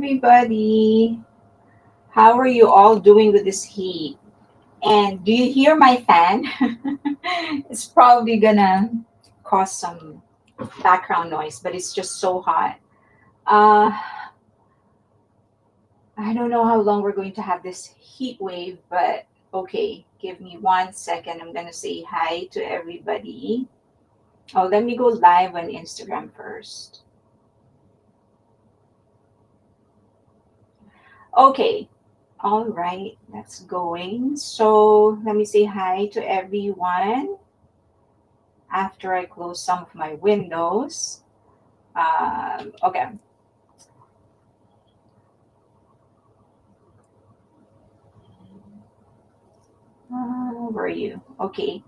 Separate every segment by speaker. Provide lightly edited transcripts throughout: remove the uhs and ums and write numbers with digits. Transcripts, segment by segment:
Speaker 1: everybody. How are you all doing with this heat? And do you hear my fan? It's probably gonna cause some background noise, but it's just so hot. Uh, I don't know how long we're going to have this heat wave, but okay, give me 1 second. I'm gonna say hi to everybody. Oh, let me go live on Instagram first. Okay, all right, that's going. So let me say hi to everyone after I close some of my windows. Okay. Where are you? Okay.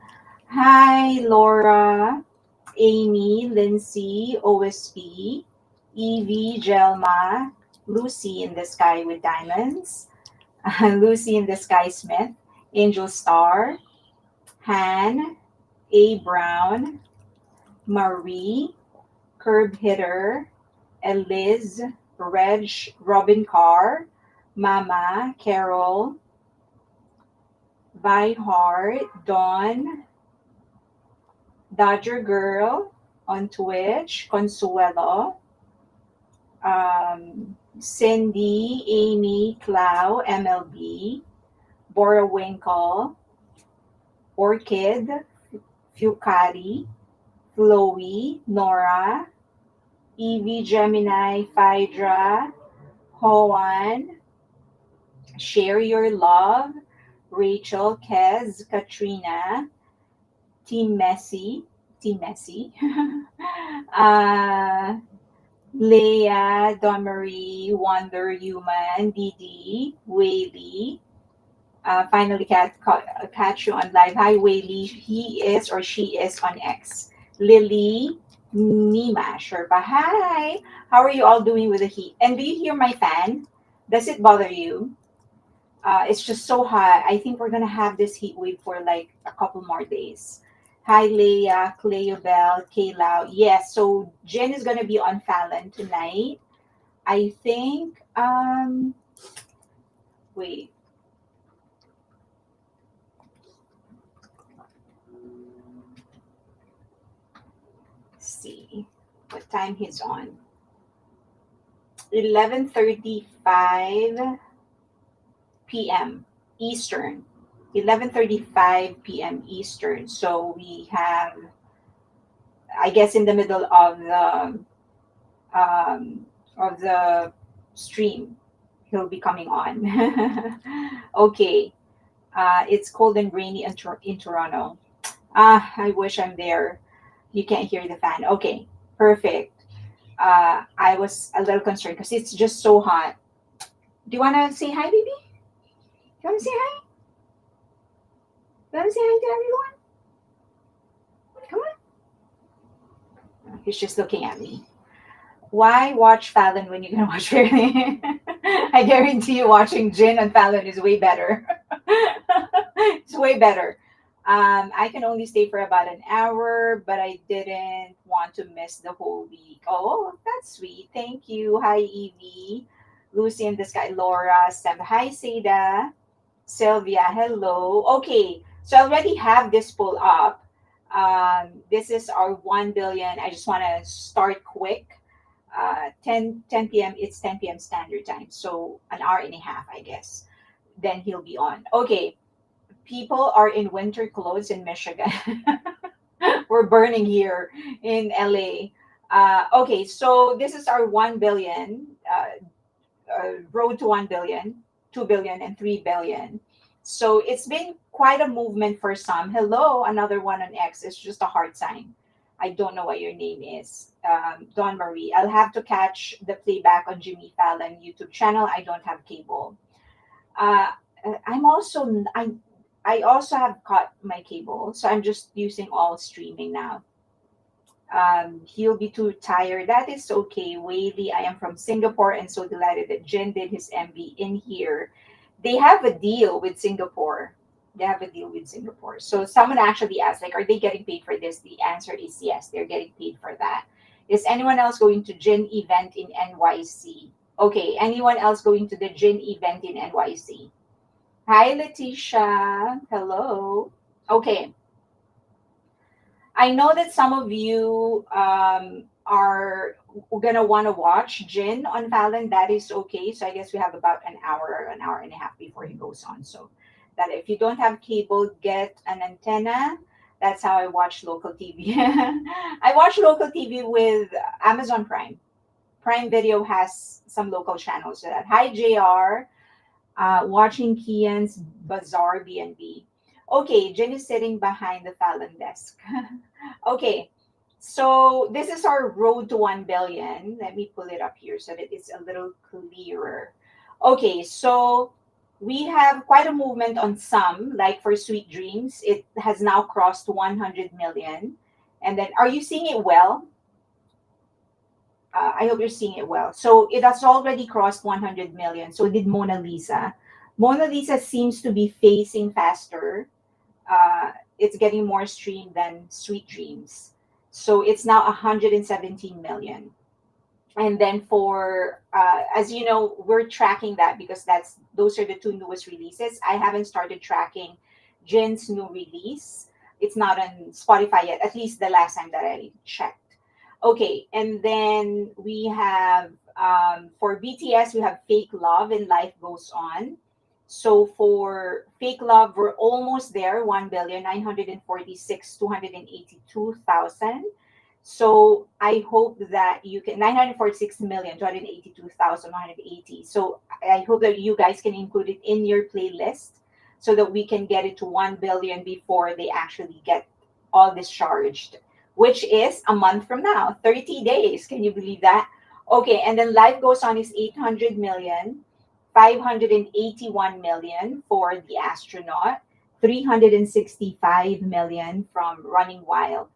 Speaker 1: Hi, Laura, Amy, Lindsay, OSP, Evie, Jelma, Lucy in the Sky with Diamonds, Lucy in the Sky Smith, Angel Star, Han, A. Brown, Marie, Curb Hitter, Eliz, Reg, Robin Carr, Mama, Carol, Vi Hart, Dawn, Dodger Girl on Twitch, Consuelo, Cindy, Amy, Clau, MLB, Bora Winkle, Orchid, Fucari, Chloe, Nora, Evie, Gemini, Phaedra, Hoan, Share Your Love, Rachel, Kez, Katrina, Team Messi, uh, Leah, Domery, Wonder Human, Didi, Whaley. Finally, catch you on live. Hi, Whaley. He is or she is on X. Lily, Nima, Sherpa. Hi. How are you all doing with the heat? And do you hear my fan? Does it bother you? It's just so hot. I think we're gonna have this heat wave for like a couple more days. Hi, Leah, Cleobel, Kayla. Yes, so Jen is gonna be on Fallon tonight. I think. Wait. Let's see what time he's on. 11:35 p.m. Eastern. 11:35 p.m. Eastern. So we have, I guess, in the middle of the stream, he'll be coming on. Okay. It's cold and rainy in Toronto. I wish I'm there. You can't hear the fan. Okay, perfect. I was a little concerned because it's just so hot. Do you want to say hi, baby? You want to say hi? You want to say hi to everyone? Come on. He's just looking at me. Why watch Fallon when you can watch Fairly? I guarantee you watching Jin and Fallon is way better. It's way better. I can only stay for about an hour, but I didn't want to miss the whole week. Oh, that's sweet. Thank you. Hi, Evie. Lucy in the Sky, Laura, Sam. Hi, Seda. Sylvia, hello. Okay, so I already have this pull up. This is our 1 billion. I just want to start quick. 10 p.m. It's 10 p.m. Standard Time. So an hour and a half, I guess. Then he'll be on. Okay, people are in winter clothes in Michigan. We're burning here in LA. Okay, so this is our 1 billion, road to 1 billion, 2 billion, and 3 billion. So it's been quite a movement for some. Hello, another one on X. It's just a hard sign. I don't know what your name is. Dawn Marie. I'll have to catch the playback on Jimmy Fallon YouTube channel. I don't have cable. Uh, I'm also I also have cut my cable, so I'm just using all streaming now. He'll be too tired. That is okay. Whaley, I am from Singapore and so delighted that Jen did his MV in here. They have a deal with Singapore. They have a deal with Singapore. So someone actually asked, like, are they getting paid for this? The answer is yes, they're getting paid for that. Is anyone else going to Jen event in NYC? Okay, anyone else going to the Jin event in NYC? Hi, Letitia. Hello. Okay, I know that some of you are gonna want to watch Jin on Fallon. That is okay. So I guess we have about an hour and a half before he goes on. So that if you don't have cable, get an antenna. That's how I watch local TV. I watch local TV with Amazon Prime. Prime Video has some local channels to that. Hi, JR. Watching Kian's Bazaar BNB. Okay, Jen is sitting behind the Fallon desk. Okay, so this is our road to 1 billion. Let me pull it up here so that it's a little clearer. Okay, so we have quite a movement on some, like for Sweet Dreams, it has now crossed 100 million. And then, are you seeing it well? I hope you're seeing it well. So it has already crossed 100 million. So did Mona Lisa. Mona Lisa seems to be facing faster. It's getting more streamed than Sweet Dreams. So it's now 117 million. And then for as you know, we're tracking that because those are the two newest releases. I haven't started tracking Jin's new release. It's not on Spotify yet, at least the last time that I checked. Okay, and then we have for BTS, we have Fake Love and Life Goes On. So for Fake Love, we're almost there, 1,946,282,000. So I hope that you can 946,282,180. So I hope that you guys can include it in your playlist so that we can get it to 1 billion before they actually get all discharged, which is a month from now, 30 days. Can you believe that? Okay, and then Life Goes On is 800 million, 581 million for The Astronaut, 365 million from Running Wild.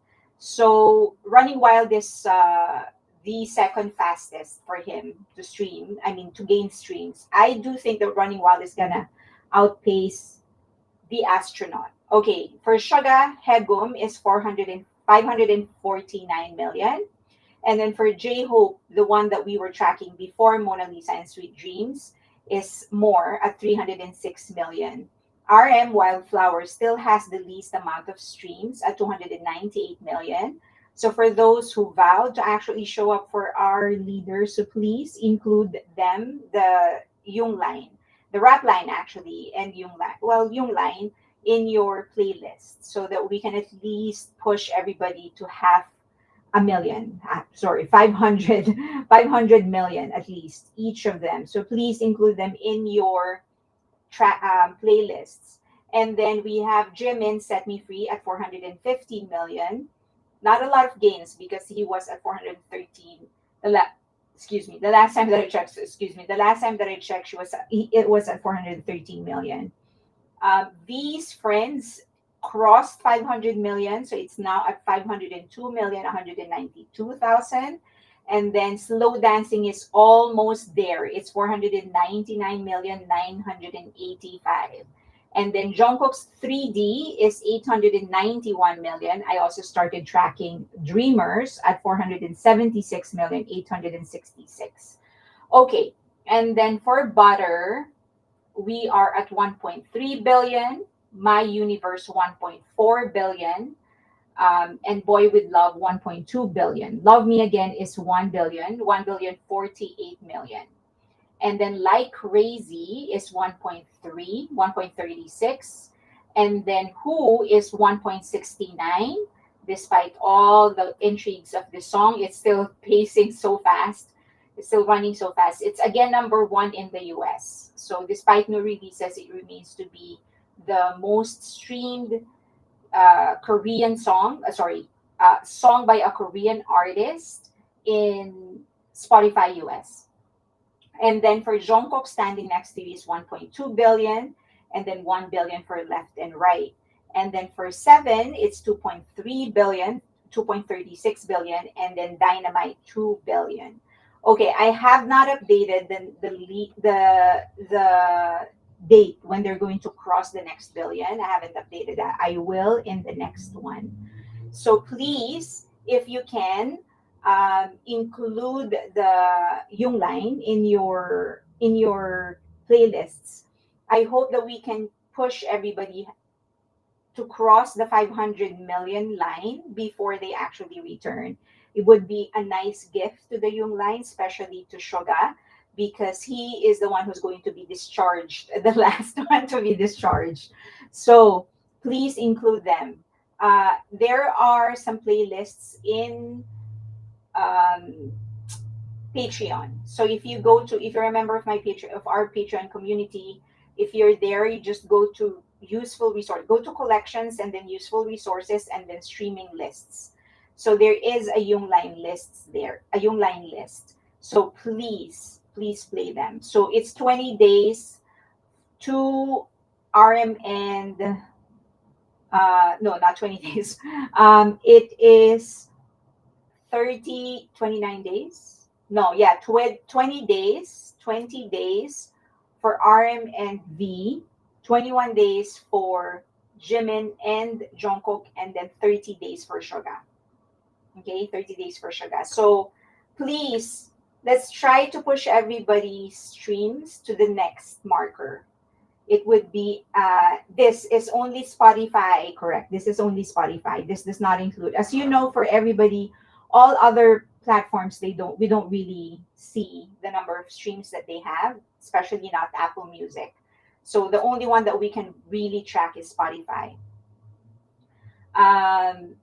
Speaker 1: So Running Wild is the second fastest for him to stream. I mean, to gain streams. I do think that Running Wild is gonna outpace The Astronaut. Okay, for Suga, Hegum is 549 million. And then for J-Hope, the one that we were tracking before Mona Lisa and Sweet Dreams, is more at 306 million. RM Wildflower still has the least amount of streams at 298 million. So for those who vowed to actually show up for our leaders, so please include them, the Yung line, the rap line actually, and Yung line. Well, Yung line in your playlist so that we can at least push everybody to have a million, sorry, 500, 500 million at least, each of them. So please include them in your playlists. And then we have Jimin Set Me Free at 450 million. Not a lot of gains because he was at 413. Excuse me, the last time that I checked, the last time that I checked, it was at 413 million. These friends crossed 500 million, so it's now at 502,192,000. And then Slow Dancing is almost there. It's 499,985. And then Jungkook's 3D is 891 million. I also started tracking Dreamers at 476,866. Okay, and then for Butter, we are at 1.3 billion. My Universe 1.4 billion. And Boy with Love 1.2 billion. Love Me Again is 1 billion, 1,048 million. And then Like Crazy is 1.3, 1.36. And then Who is 1.69. Despite all the intrigues of the song, it's still pacing so fast. It's still running so fast. It's again number one in the US. So despite no releases, it remains to be the most streamed Korean song, song by a Korean artist in Spotify US. And then for Jungkook, Standing Next to You is 1.2 billion, and then 1 billion for Left and Right. And then for Seven, it's 2.3 billion, 2.36 billion, and then Dynamite 2 billion. Okay, I have not updated the date when they're going to cross the next billion. I haven't updated that. I will in the next one. So please, if you can, include the yung line in your playlists. I hope that we can push everybody to cross the 500 million line before they actually return. It would be a nice gift to the Yung line, especially to Shoga, because he is the one who's going to be discharged, the last one to be discharged. So please include them. There are some playlists in um, Patreon. So if you're a member of our Patreon community, if you're there, you just go to useful resource, go to collections and then useful resources and then streaming lists. So there is a Yung line list there, a Yung line list. So please play them. So it's 20 days to RM and no, not 20 days. It is 29 days. No, yeah, 20 days, 20 days for RM and V, 21 days for Jimin and Jungkook, and then 30 days for Suga. Okay, 30 days for Suga. So please, let's try to push everybody's streams to the next marker. It would be this is only Spotify, correct? This is only Spotify. This does not include, as you know, for everybody, all other platforms we don't really see the number of streams that they have, especially not Apple Music. So the only one that we can really track is Spotify. Um,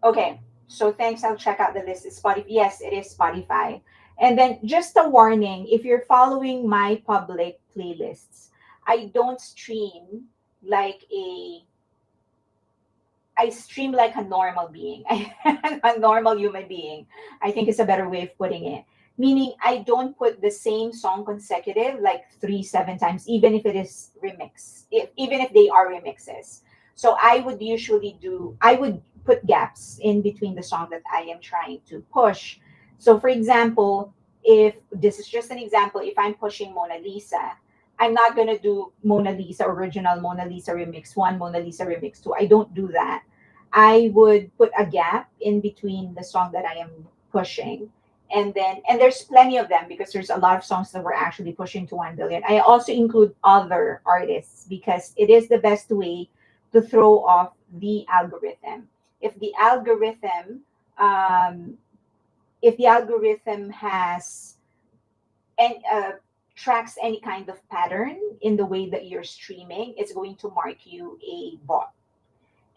Speaker 1: okay, so thanks. I'll check out the list. It's Spotify. Yes, it is Spotify. And then just a warning: if you're following my public playlists, I don't stream like a I stream like a normal being, a normal human being. I think is a better way of putting it. Meaning, I don't put the same song consecutive like 7 times, even if it is remix, even if they are remixes. So I would put gaps in between the song that I am trying to push. So, for example, if this is just an example, if I'm pushing Mona Lisa, I'm not gonna do Mona Lisa original, Mona Lisa remix one, Mona Lisa remix two. I don't do that. I would put a gap in between the song that I am pushing. And there's plenty of them because there's a lot of songs that we're actually pushing to 1 billion. I also include other artists because it is the best way to throw off the algorithm. If the algorithm um, if the algorithm has and tracks any kind of pattern in the way that you're streaming, it's going to mark you a bot.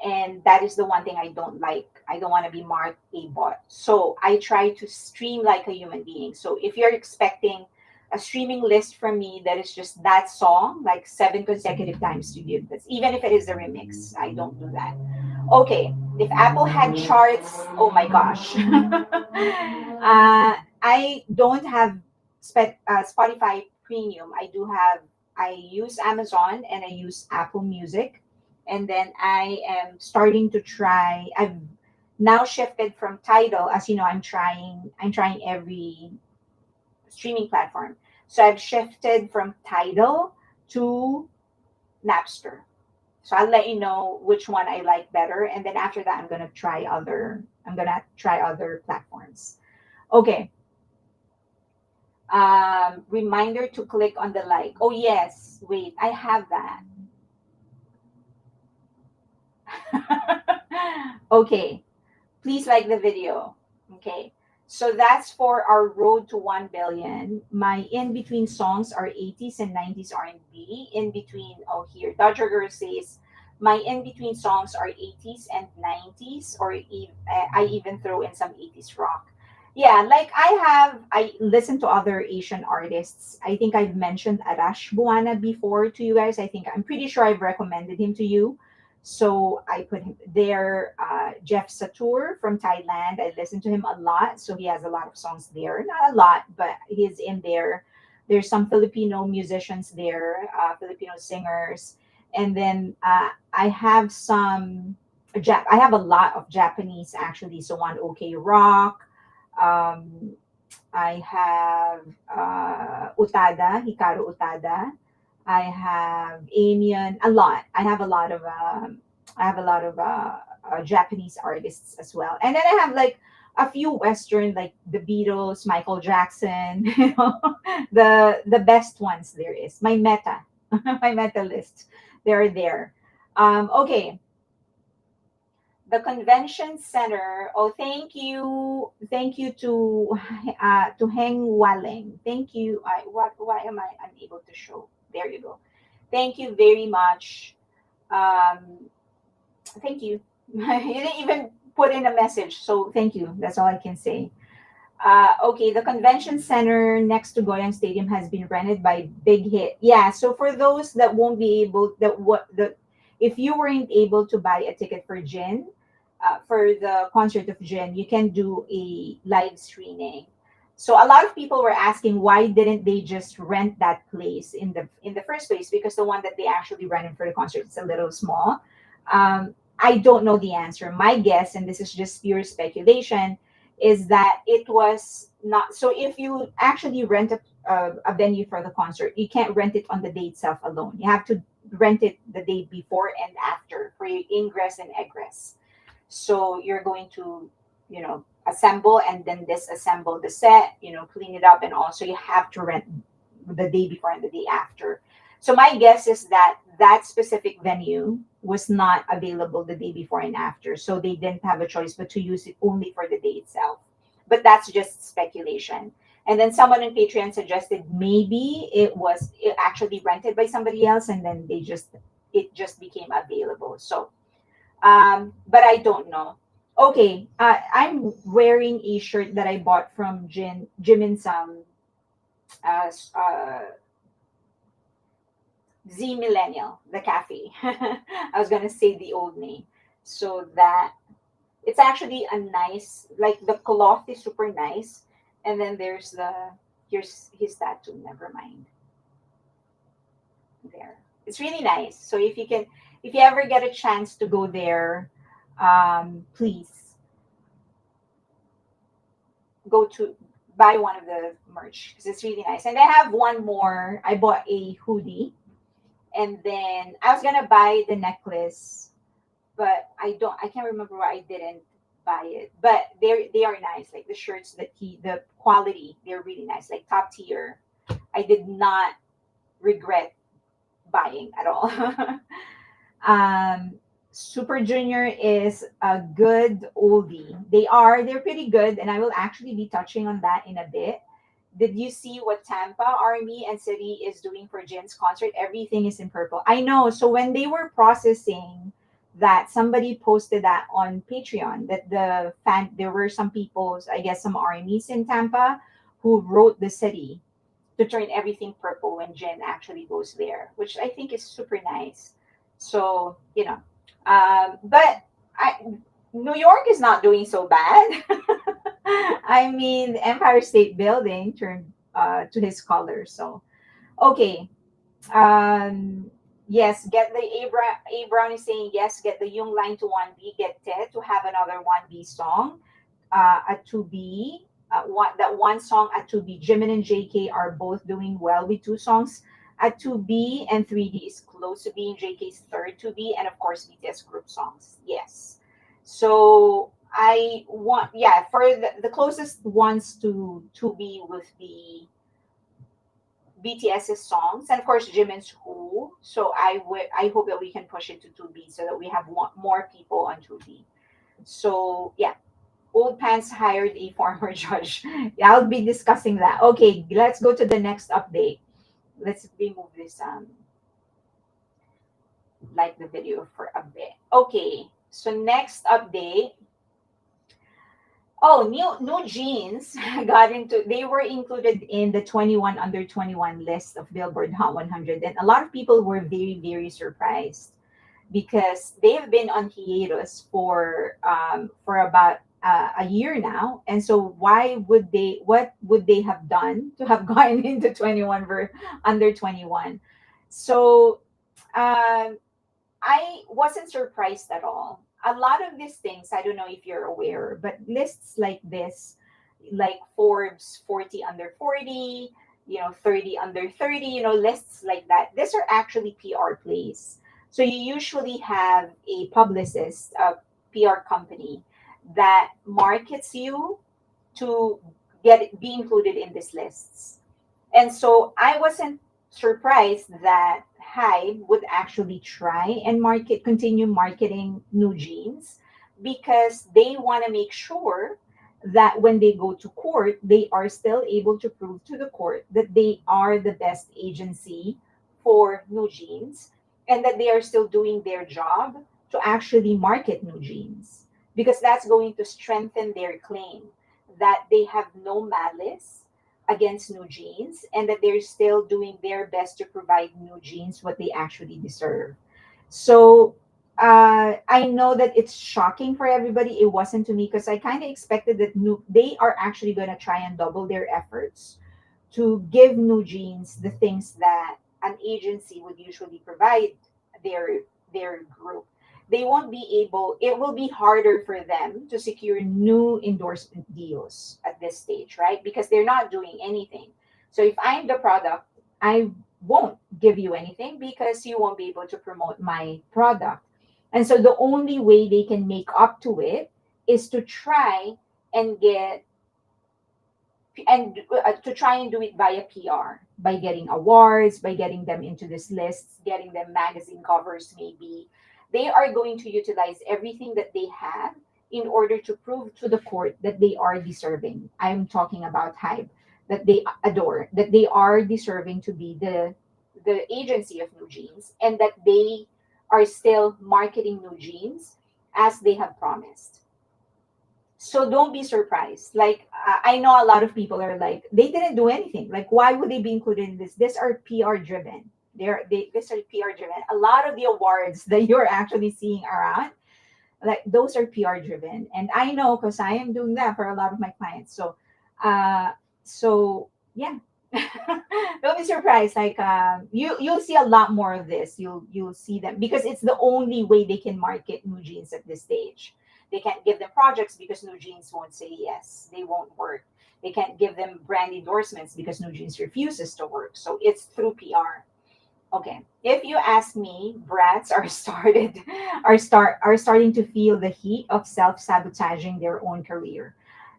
Speaker 1: And that is the one thing I don't like. I don't want to be marked a bot. So I try to stream like a human being. So if you're expecting a streaming list from me that is just that song, like 7 consecutive times to you, that's even if it is a remix, I don't do that. Okay, if Apple had charts, oh my gosh. I don't have Spotify Premium. I use Amazon and I use Apple Music. And then I am starting to try. I've now shifted from Tidal. As you know, I'm trying every streaming platform. So I've shifted from Tidal to Napster. So I'll let you know which one I like better. And then after that, I'm gonna try other platforms. Okay. Reminder to click on the like. Oh yes, wait, I have that. Okay, please like the video. Okay, so that's for our road to 1 billion. My in between songs are 80s and 90s R&B. In between, oh here, Dodger Girl says, my in between songs are 80s and 90s, or I even throw in some 80s rock. Yeah, like I listen to other Asian artists. I think I've mentioned Arash Buana before to you guys. I'm pretty sure I've recommended him to you. So I put him there. Jeff Satur from Thailand. I listen to him a lot. So he has a lot of songs there. Not a lot, but he's in there. There's some Filipino musicians there, Filipino singers. And then I have I have a lot of Japanese actually. So one OK Rock. Um, I have Hikaru Utada. I have Amian, a lot. I have a lot of Japanese artists as well, and then I have like a few Western like the Beatles, Michael Jackson, you know, the best ones there is. My meta, my meta list, they're there. Okay, the convention center. Oh, thank you to Heng Waling. Thank you. Why am I unable to show? There you go. Thank you very much. Um, Thank you. You didn't even put in a message, so thank you. That's all I can say. Okay, the convention center next to Goyang Stadium has been rented by Big Hit. Yeah, so for those that won't be able, that what the, if you weren't able to buy a ticket for Jin, for the concert of Jin, you can do a live streaming. So a lot of people were asking why didn't they just rent that place in the first place, because the one that they actually rented for the concert is a little small. I don't know the answer. My guess, and this is just pure speculation, is that it was not. So if you actually rent a venue for the concert, you can't rent it on the day itself alone. You have to rent it the day before and after for your ingress and egress. So you're going to, assemble and then disassemble the set, clean it up, and also you have to rent the day before and the day after. So my guess is that that specific venue was not available the day before and after. So they didn't have a choice but to use it only for the day itself. But that's just speculation. And then someone on Patreon suggested maybe it actually rented by somebody else and then it just became available. So but I don't know. Okay, I'm wearing a shirt that I bought from Jimin's Z Millennial, the cafe. I was gonna say the old name. So that it's actually a nice, like the cloth is super nice, and then here's his tattoo. Never mind. There, it's really nice. So if you ever get a chance to go there, please go to buy one of the merch because it's really nice. And I have one more. I bought a hoodie, and then I was gonna buy the necklace, but I can't remember why I didn't buy it. But they are nice, like the shirts, the quality, they're really nice, like top tier. I did not regret buying at all. Super Junior is a good oldie. They're pretty good, and I will actually be touching on that in a bit. Did you see what Tampa Army and City is doing for Jin's concert? Everything is in purple. I know. So when they were processing that, somebody posted that on Patreon that there were some people, I guess some armies in Tampa, who wrote the city to turn everything purple when Jin actually goes there, which I think is super nice. So but New York is not doing so bad. I mean, the Empire State Building turned to his color. So, okay. Yes, get the A Brown is saying yes, get the Young line to 1B, get Ted to have another 1B song. At 2B, one song at 2B. Jimin and JK are both doing well with two songs at 2B, and 3D is close to being JK's third 2B, and of course BTS group songs. Yes. So I want, yeah, for the closest ones to 2B with the BTS's songs, and of course Jimin's Who. So I hope that we can push it to 2B so that we have more people on 2B. So yeah, Old Pants hired a former judge. Yeah, I'll be discussing that. Okay, let's go to the next update. Let's remove this like the video for a bit. Okay, so next update. Oh, new jeans they were included in the 21 under 21 list of Billboard Hot 100, and a lot of people were very, very surprised because they've been on hiatus for about a year now. And so what would they have done to have gotten into 21 under 21? So um, I wasn't surprised at all. A lot of these things, I don't know if you're aware, but lists like this, like Forbes 40 under 40, 30 under 30, lists like that, these are actually PR plays. So you usually have a publicist, a PR company that markets you to be included in these lists. And so I wasn't surprised that Hybe would actually try and continue marketing new jeans, because they want to make sure that when they go to court, they are still able to prove to the court that they are the best agency for new jeans, and that they are still doing their job to actually market new jeans, because that's going to strengthen their claim that they have no malice against new jeans, and that they're still doing their best to provide new jeans what they actually deserve. So I know that it's shocking for everybody. It wasn't to me, because I kind of expected that they are actually going to try and double their efforts to give new jeans the things that an agency would usually provide their group. They won't be able, it will be harder for them to secure new endorsement deals at this stage, right? Because they're not doing anything. So if I'm the product, I won't give you anything, because you won't be able to promote my product. And so the only way they can make up to it is to try and get and to try and do it via PR, by getting awards, by getting them into these lists, getting them magazine covers, maybe. They are going to utilize everything that they have in order to prove to the court that they are deserving. I'm talking about Hybe, that they adore, that they are deserving to be the agency of new jeans, and that they are still marketing new jeans as they have promised. So don't be surprised. Like I know a lot of people are like, they didn't do anything. Like, why would they be included in this? These are PR driven. These are PR driven. A lot of the awards that you're actually seeing around, like those are PR driven. And I know, because I am doing that for a lot of my clients. Uh, so yeah. Don't be surprised. Like you'll see a lot more of this. You'll see them, because it's the only way they can market new jeans at this stage. They can't give them projects because new jeans won't say yes. They won't work. They can't give them brand endorsements because new jeans refuses to work. So it's through PR. Okay. If you ask me, brats are starting to feel the heat of self-sabotaging their own career.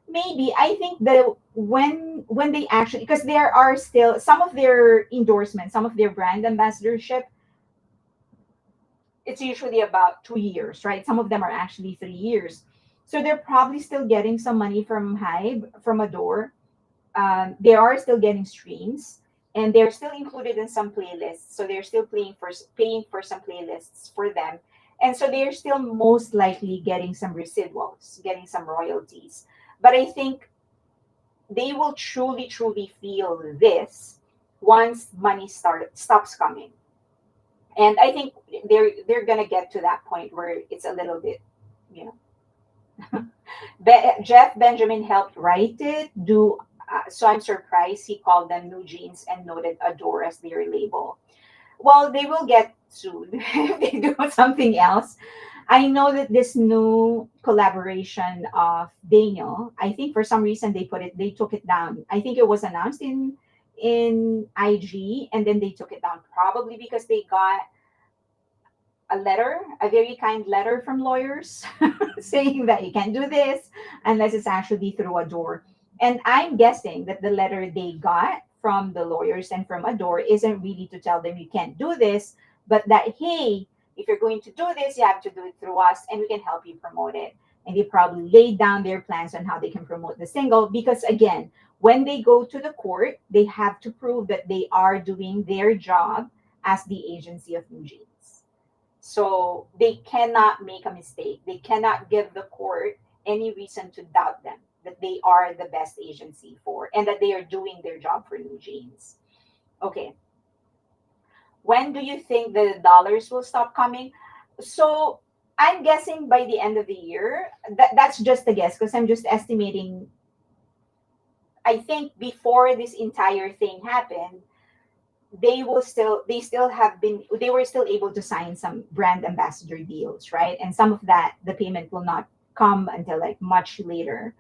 Speaker 1: Maybe I think that when they actually, because there are still some of their endorsements, some of their brand ambassadorship, it's usually about 2 years, right? Some of them are actually 3 years. So they're probably still getting some money from Hybe, from Adore. They are still getting streams, and they're still included in some playlists. So they're still paying for some playlists for them. And so they're still most likely getting some residuals, getting some royalties. But I think they will truly, truly feel this once money stops coming. And I think they're gonna get to that point where it's a little bit, you know. Jeff Benjamin helped write it. So I'm surprised he called them New Jeans and noted Adore as their label. Well, they will get sued if they do something else. I know that this new collaboration of Daniel, I think for some reason they took it down. I think it was announced in IG, and then they took it down, probably because they got a very kind letter from lawyers saying that you can't do this unless it's actually through Adore. And I'm guessing that the letter they got from the lawyers and from Adore isn't really to tell them you can't do this, but that, hey, if you're going to do this, you have to do it through us and we can help you promote it. And they probably laid down their plans on how they can promote the single, because again, when they go to the court, they have to prove that they are doing their job as the agency of New Jeans. So they cannot make a mistake. They cannot give the court any reason to doubt them, that they are the best agency for, and that they are doing their job for New Jeans. Okay. When do you think the dollars will stop coming? So I'm guessing by the end of the year. That's just a guess, because I'm just estimating. I think before this entire thing happened, they were still able to sign some brand ambassador deals, right? And some of that, the payment will not come until like much later.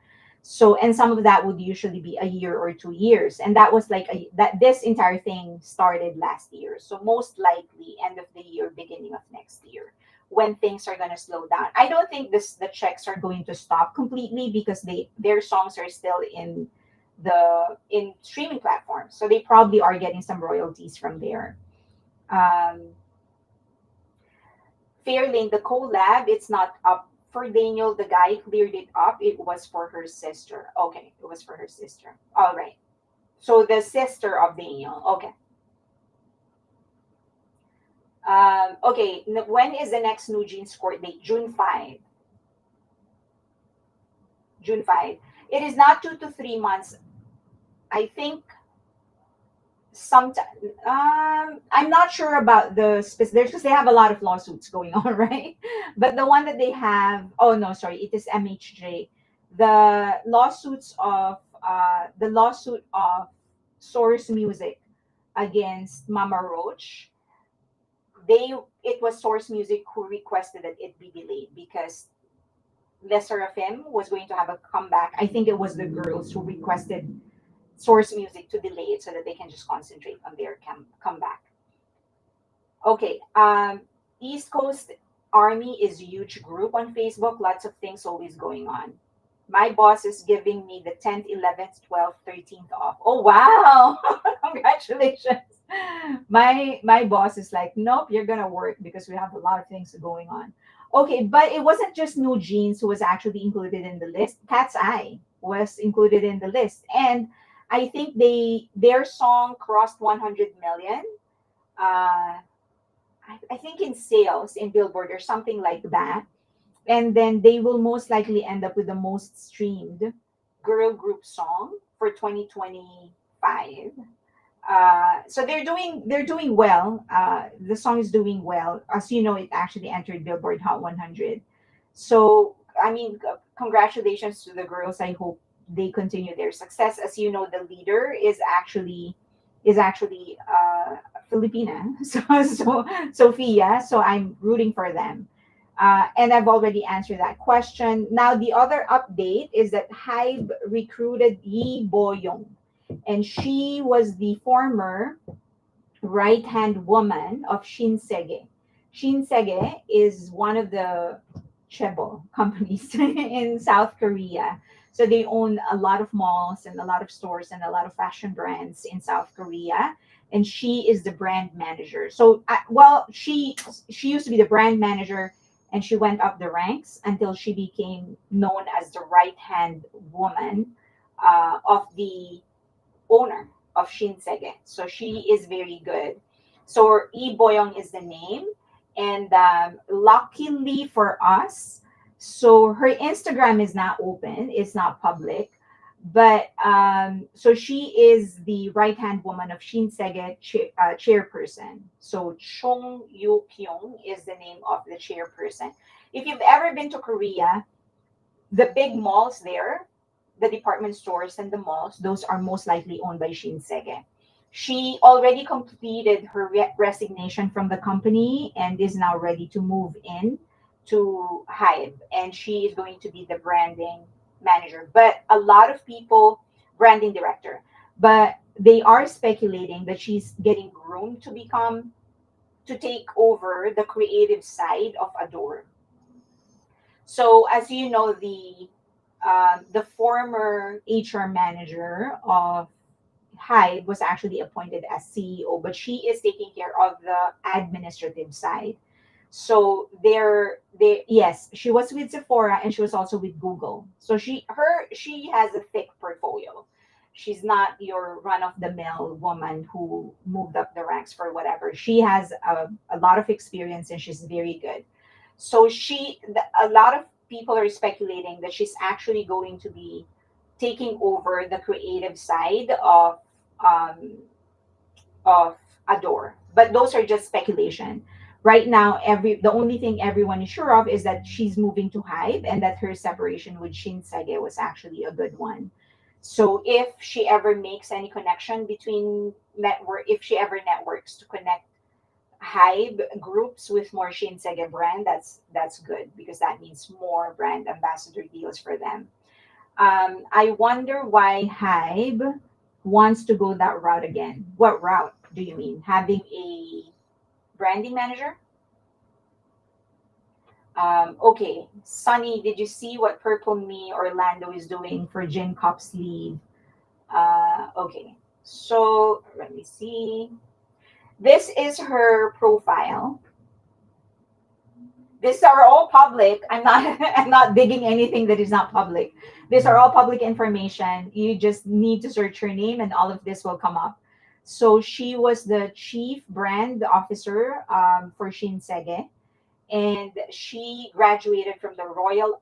Speaker 1: So, and some of that would usually be a year or 2 years, and that was like that this entire thing started last year, so most likely end of the year, beginning of next year, when things are gonna slow down. I don't think the checks are going to stop completely because their songs are still in streaming platforms, so they probably are getting some royalties from there. Um, Fairlane, the collab, it's not up for Daniel. The guy cleared it up. It was for her sister. Okay, it was for her sister. All right. So the sister of Daniel. Okay. Okay. When is the next New Jeans court date? June 5. June 5. It is not 2 to 3 months. I think sometime. I'm not sure about the specifics because they have a lot of lawsuits going on, right? But the one that they have, oh no, sorry, it is MHJ. The lawsuit of Source Music against Mama Roach. They it was Source Music who requested that it be delayed because Lesser of Him was going to have a comeback. I think it was the girls who requested Source Music to delay it so that they can just concentrate on their comeback. Okay. East Coast Army is a huge group on Facebook. Lots of things always going on. My boss is giving me the 10th, 11th, 12th, 13th off. Oh wow! Congratulations. My boss is like, nope, you're gonna work because we have a lot of things going on. Okay, but it wasn't just New Jeans who was actually included in the list. Cat's Eye was included in the list, and I think their song crossed 100 million. I think in sales in Billboard or something like that, and then they will most likely end up with the most streamed girl group song for 2025. So they're doing well. The song is doing well. As you know, it actually entered Billboard Hot 100. So I mean, congratulations to the girls. I hope they continue their success. As you know, the leader is actually Filipina, so Sophia. So I'm rooting for them. And I've already answered that question. Now the other update is that Hybe recruited Yi Boyong, and she was the former right hand woman of Shin Sege. Shin Sege is one of the chaebol companies in South Korea. So they own a lot of malls and a lot of stores and a lot of fashion brands in South Korea. And she is the brand manager. So, well, she used to be the brand manager, and she went up the ranks until she became known as the right hand woman of the owner of Shinsege. So she is very good. So Lee Boyong is the name. And luckily for us, so her Instagram is not open, it's not public. But so she is the right hand woman of Shinsege chairperson. So Chung Yoo Kyung is the name of the chairperson. If you've ever been to Korea, the big malls there, the department stores and the malls, those are most likely owned by Shinsege. She already completed her resignation from the company and is now ready to move in to Hive. And she is going to be the branding manager. But a lot of people, branding director, but they are speculating that she's getting groomed to take over the creative side of Adore. So as you know, the former HR manager of Hyde was actually appointed as CEO, but she is taking care of the administrative side. So they yes, she was with Sephora and she was also with Google. So she has a thick portfolio. She's not your run of the mill woman who moved up the ranks for whatever. She has a lot of experience and she's very good. So a lot of people are speculating that she's actually going to be taking over the creative side um, of Adore. But those are just speculation. Right now, the only thing everyone is sure of is that she's moving to Hybe and that her separation with Shin Sege was actually a good one. So if she ever makes any connection between if she ever networks to connect Hybe groups with more Shin Sege brand, that's good because that means more brand ambassador deals for them. I wonder why Hybe wants to go that route again. What route do you mean? Having a branding manager? Okay, Sunny, did you see what Purple Me Orlando is doing for Jin Cop's lead? Okay, so let me see. This is her profile. These are all public. I'm not I'm not digging anything that is not public. These are all public information. You just need to search her name and all of this will come up. So she was the chief brand officer for Shinsege, and she graduated from the Royal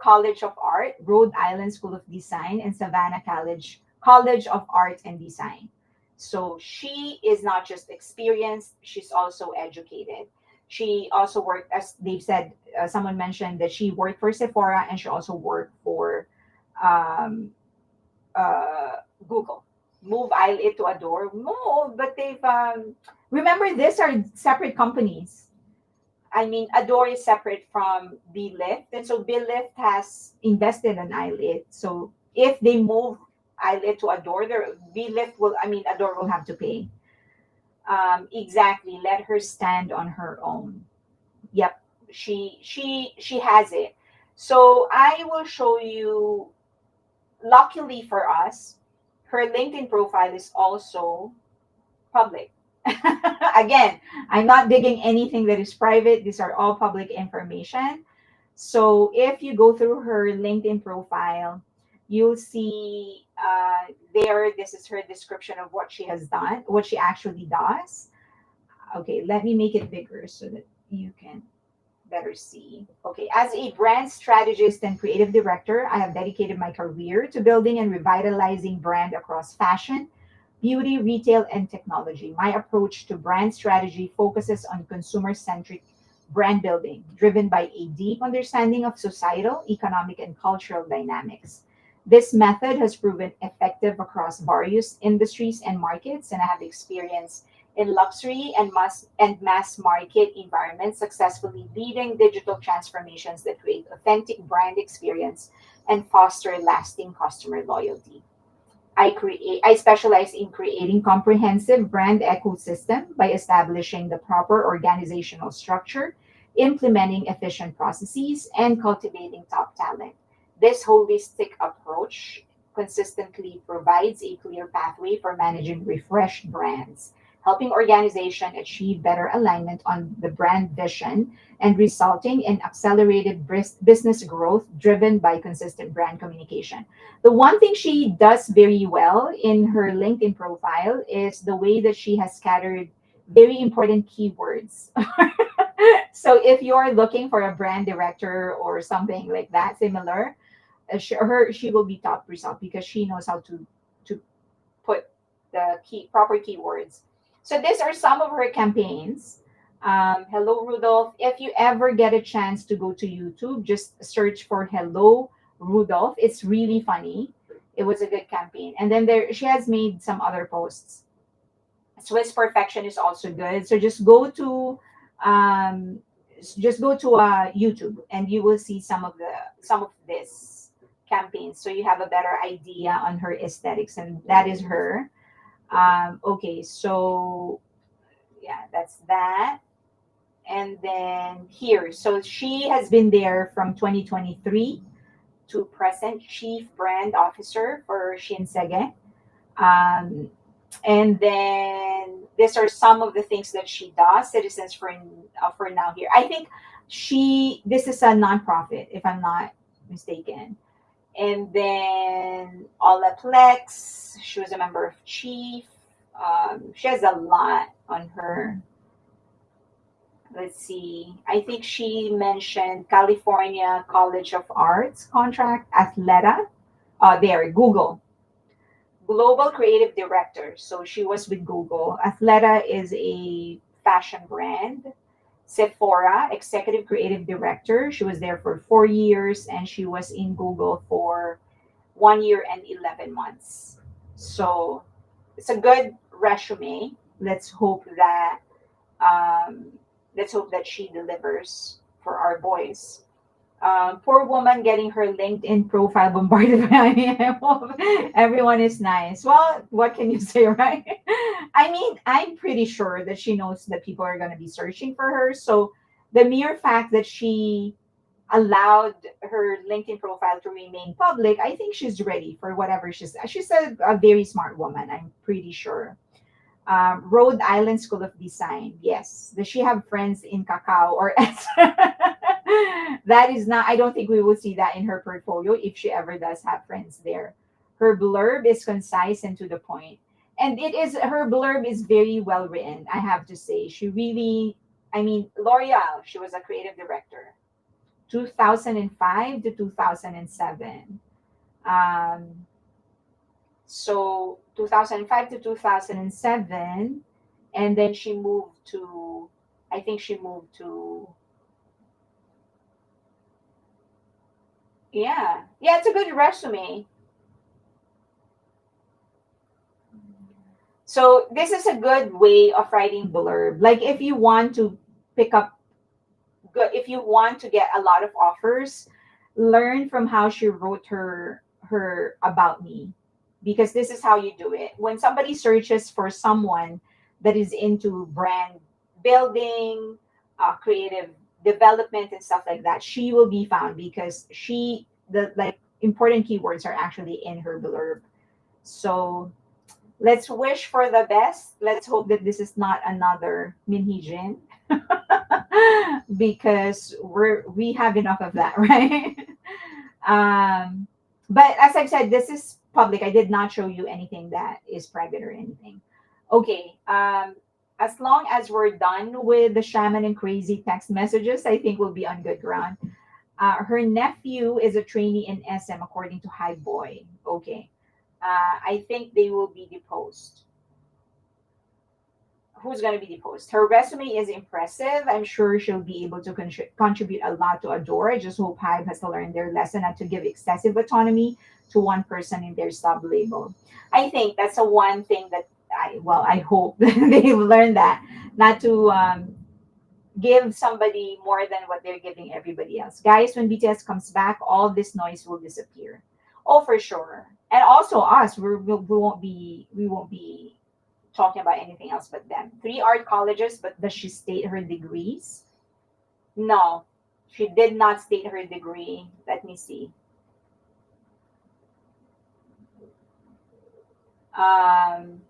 Speaker 1: College of Art, Rhode Island School of Design, and Savannah College of Art and Design. So she is not just experienced; she's also educated. She also worked, as they've said, someone mentioned that she worked for Sephora and she also worked for um, Google. Move Isle It to Adore. No, but they've remember these are separate companies. I mean, Adore is separate from BLift, and so BLift has invested in Islet. So if they move Islet to Adore, their BLift will, I mean, Adore will have to pay. Exactly. Let her stand on her own. Yep, she has it. So I will show you. Luckily for us, her LinkedIn profile is also public. Again, I'm not digging anything that is private. These are all public information. So if you go through her LinkedIn profile, you'll see there, this is her description of what she has done, what she actually does. Okay, let me make it bigger so that you can better see. Okay, as a brand strategist and creative director, I have dedicated my career to building and revitalizing brand across fashion, beauty, retail, and technology. My approach to brand strategy focuses on consumer centric brand building, driven by a deep understanding of societal, economic, and cultural dynamics. This method has proven effective across various industries and markets, and I have experience in luxury and mass market environments, successfully leading digital transformations that create authentic brand experience and foster lasting customer loyalty. I specialize in creating comprehensive brand ecosystem by establishing the proper organizational structure, implementing efficient processes, and cultivating top talent. This holistic approach consistently provides a clear pathway for managing refreshed brands, helping organization achieve better alignment on the brand vision and resulting in accelerated business growth driven by consistent brand communication. The one thing she does very well in her LinkedIn profile is the way that she has scattered very important keywords. So if you're looking for a brand director or something like that similar, she will be top result because she knows how to put the proper keywords. So these are some of her campaigns. Hello Rudolph. If you ever get a chance to go to YouTube, just search for Hello Rudolph. It's really funny. It was a good campaign. And then there she has made some other posts. Swiss Perfection is also good. So um, just go to YouTube and you will see some of this campaigns. So you have a better idea on her aesthetics, and that is her. Okay, so yeah, that's that. And then here, so she has been there from 2023 to present, chief brand officer for Shinsege. Um, and then these are some of the things that she does. Citizens for Now here. I think this is a nonprofit, if I'm not mistaken. And then Olaplex, she was a member of Chief. She has a lot on her. Let's see. I think she mentioned California College of Arts contract, Athleta. There, Google. Global Creative Director. So she was with Google. Athleta is a fashion brand. Sephora, Executive Creative Director. She was there for 4 years and she was in Google for 1 year and 11 months. So it's a good resume. Let's hope that um, let's hope that she delivers for our boys. Poor woman getting her LinkedIn profile bombarded by everyone is nice. Well, what can you say, right? I mean, I'm pretty sure that she knows that people are going to be searching for her. So The mere fact that she allowed her LinkedIn profile to remain public, I think she's ready for whatever she's a very smart woman, I'm pretty sure. Rhode Island School of Design. Yes. Does she have friends in Cacao or that is not, I don't think we will see that in her portfolio if she ever does have friends there. Her blurb is concise and to the point. And her blurb is very well written, I have to say. She really, I mean, L'Oreal, she was a creative director, 2005 to 2007. Um, so 2005 to 2007, and then she moved to, I think she moved to, yeah, yeah, it's a good resume. So this is a good way of writing blurb. Like if you want to pick up good, if you want to get a lot of offers, learn from how she wrote her about me, because this is how you do it. When somebody searches for someone that is into brand building, creative development and stuff like that, she will be found because the like important keywords are actually in her blurb. So let's wish for the best. Let's hope that this is not another Minhijin, because we have enough of that, right? um, but as I've said, this is public. I did not show you anything that is private or anything. Okay. As long as we're done with the shaman and crazy text messages, I think we'll be on good ground. Her nephew is a trainee in SM, according to High Boy. Okay. I think they will be deposed. Who's going to be deposed? Her resume is impressive. I'm sure she'll be able to contribute a lot to Adore. I just hope Hive has to learn their lesson not to give excessive autonomy to one person in their sub label. I think that's the one thing that I hope they've learned, that not to give somebody more than what they're giving everybody else. Guys, when BTS comes back, all this noise will disappear. Oh, for sure. And also us, we won't be talking about anything else but them. Three art colleges, but does she state her degrees? No, she did not state her degree. Let me see. Um,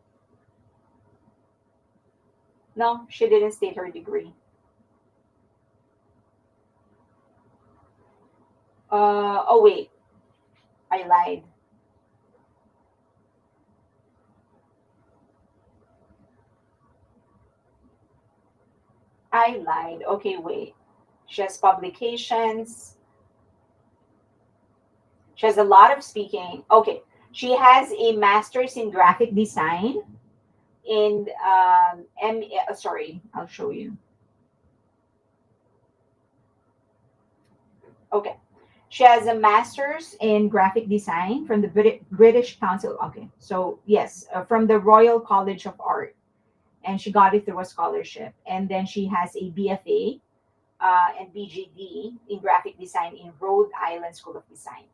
Speaker 1: no, she didn't state her degree. Oh wait, I lied. I lied. Okay, wait. She has publications. She has a lot of speaking. Okay, she has a master's in graphic design in sorry, I'll show you. Okay. She has a master's in graphic design from the British Council. Okay. So, yes, from the Royal College of Art. And she got it through a scholarship. And then she has a BFA and BGD in graphic design in Rhode Island School of Design.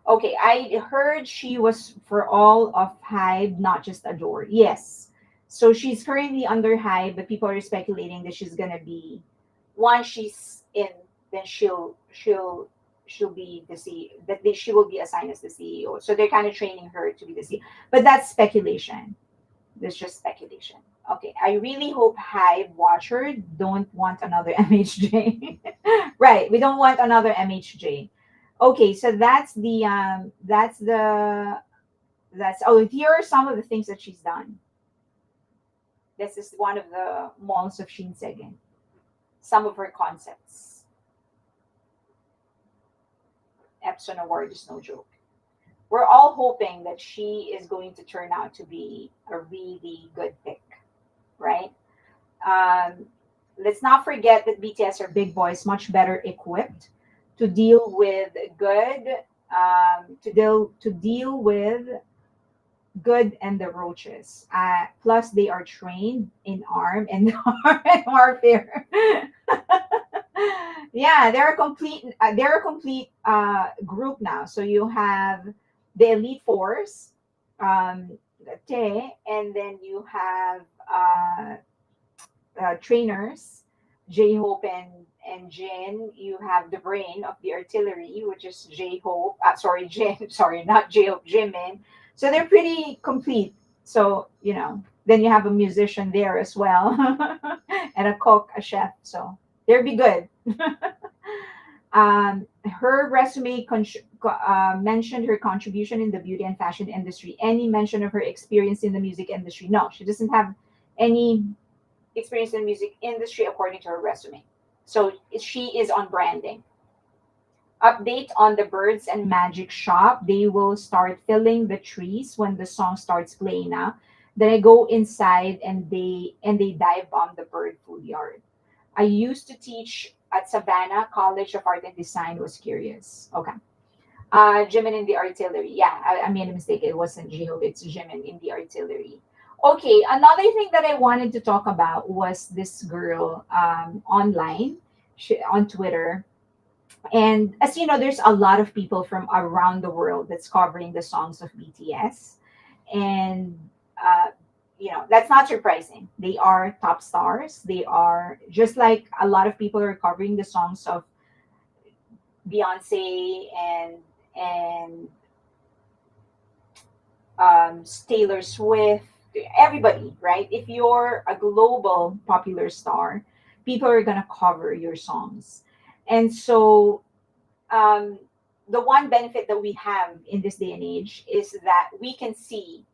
Speaker 1: Okay. I heard she was for all of Hive, not just Adore. Yes. So she's currently under Hive, but people are speculating that she's going to be, once she's in, then she'll be the CEO. She will be assigned as the CEO. So they're kind of training her to be the CEO. But that's speculation. That's just speculation. Okay, I really hope Hive Watcher don't want another MHJ. Right, we don't want another MHJ. Okay, so that's oh, here are some of the things that she's done. This is one of the malls of Shinsegae. Some of her concepts. Epson Award is no joke. We're all hoping that she is going to turn out to be a really good pick, right? Um, let's not forget that BTS are big boys, much better equipped to deal with good, to deal with good and the roaches. Plus, they are trained in arm and warfare. Yeah, they're a complete group now. So you have the elite force, um, Te, and then you have trainers, J-Hope and Jin. You have the brain of the artillery, which is J-Hope. Sorry, Jin. Sorry, not J-Hope, Jimin. So they're pretty complete. So, then you have a musician there as well, and a cook, a chef. So they'll be good. Her resume mentioned her contribution in the beauty and fashion industry. Any mention of her experience in the music industry? No, she doesn't have any experience in the music industry according to her resume. So she is on branding. Update on the Birds and Magic shop. They will start filling the trees when the song starts playing now. Then I go inside and they dive bomb the bird food yard. I used to teach at Savannah College of Art and Design. Was curious. Okay. Jimin in the artillery. Yeah, I made a mistake. It wasn't Jhope, it's Jimin in the artillery. Okay, another thing that I wanted to talk about was this girl online, on Twitter. And as you know, there's a lot of people from around the world that's covering the songs of BTS. And, that's not surprising. They are top stars. They are just like a lot of people are covering the songs of Beyonce and Taylor Swift, everybody, right? If you're a global popular star, people are gonna cover your songs, and so um, the one benefit that we have in this day and age is that we can see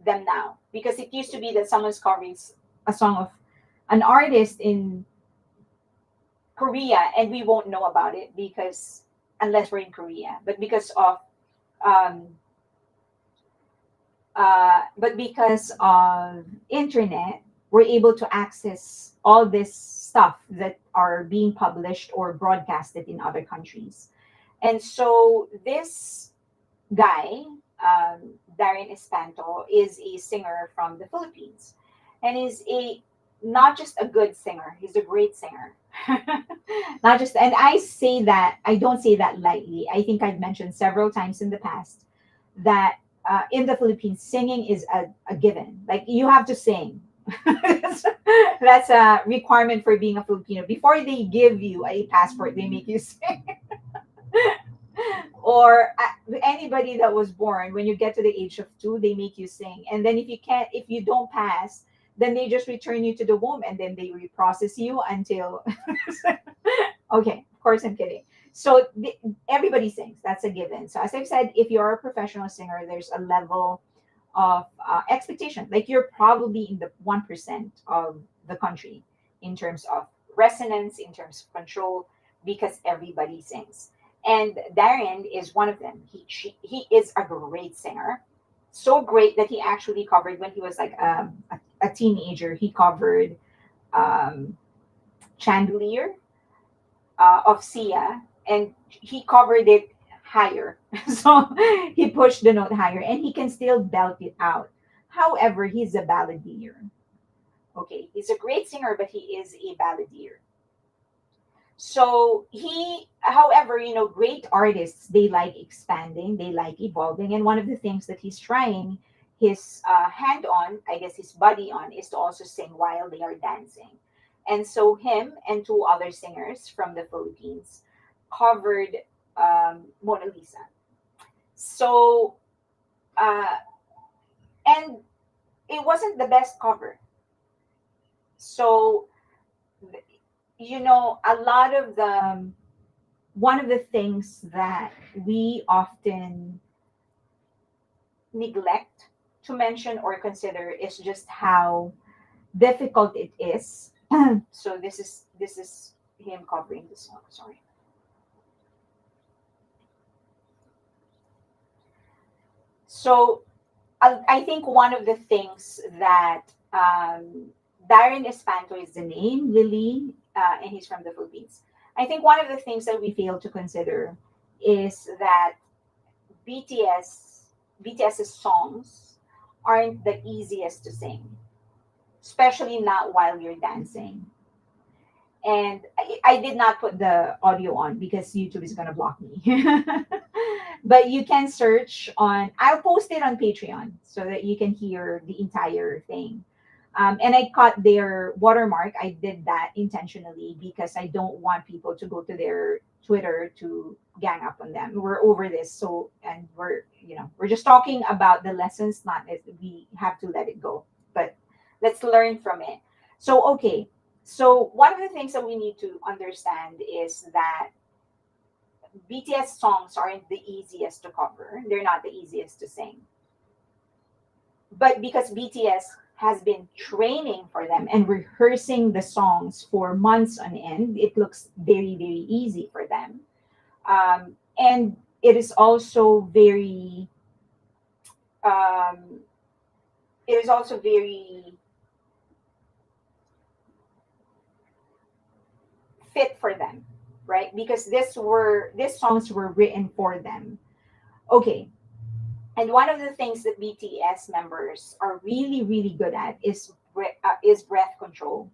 Speaker 1: them now, because it used to be that someone's covering a song of an artist in Korea and we won't know about it because unless we're in Korea, um, but because of internet, we're able to access all this stuff that are being published or broadcasted in other countries. And so this guy, Darren Espanto, is a singer from the Philippines, and is a not just a good singer; he's a great singer. Not just, and I don't say that lightly. I think I've mentioned several times in the past that in the Philippines, singing is a given. Like you have to sing. That's a requirement for being a Filipino. Before they give you a passport, they make you sing. Or anybody that was born, when you get to the age of 2, they make you sing. And then if you don't pass, then they just return you to the womb and then they reprocess you until. Okay, of course I'm kidding. So everybody sings. That's a given. So as I've said, if you're a professional singer, there's a level of expectation. Like you're probably in the 1% of the country in terms of resonance, in terms of control, because everybody sings. And Darren is one of them. He is a great singer, so great that he actually covered when he was like a teenager. He covered um, Chandelier of Sia, and he covered it higher. So he pushed the note higher, and he can still belt it out. However, he's a balladeer. Okay, he's a great singer, but he is a balladeer. So however, great artists, they like expanding, they like evolving, and one of the things that he's trying his hand on, I guess his body on, is to also sing while they are dancing. And so him and two other singers from the Philippines covered Mona Lisa. So uh, and it wasn't the best cover. So a lot of the one of the things that we often neglect to mention or consider is just how difficult it is. So this is him covering the song. Sorry. So I think one of the things that Darren Espanto is the name, Lily, and he's from the Philippines. I think one of the things that we fail to consider is that BTS BTS's songs aren't the easiest to sing, especially not while you're dancing. And I did not put the audio on because YouTube is gonna block me. But you can search on. I'll post it on Patreon so that you can hear the entire thing. And I caught their watermark. I did that intentionally because I don't want people to go to their Twitter to gang up on them. We're over this, so and we're just talking about the lessons, not that we have to let it go, but let's learn from it. So okay, so one of the things that we need to understand is that BTS songs aren't the easiest to cover. They're not the easiest to sing. But because BTS has been training for them and rehearsing the songs for months on end, it looks very, very easy for them. And it is also um, it is also very fit for them, right? Because these songs were written for them. Okay, and one of the things that BTS members are really, really good at is breath control.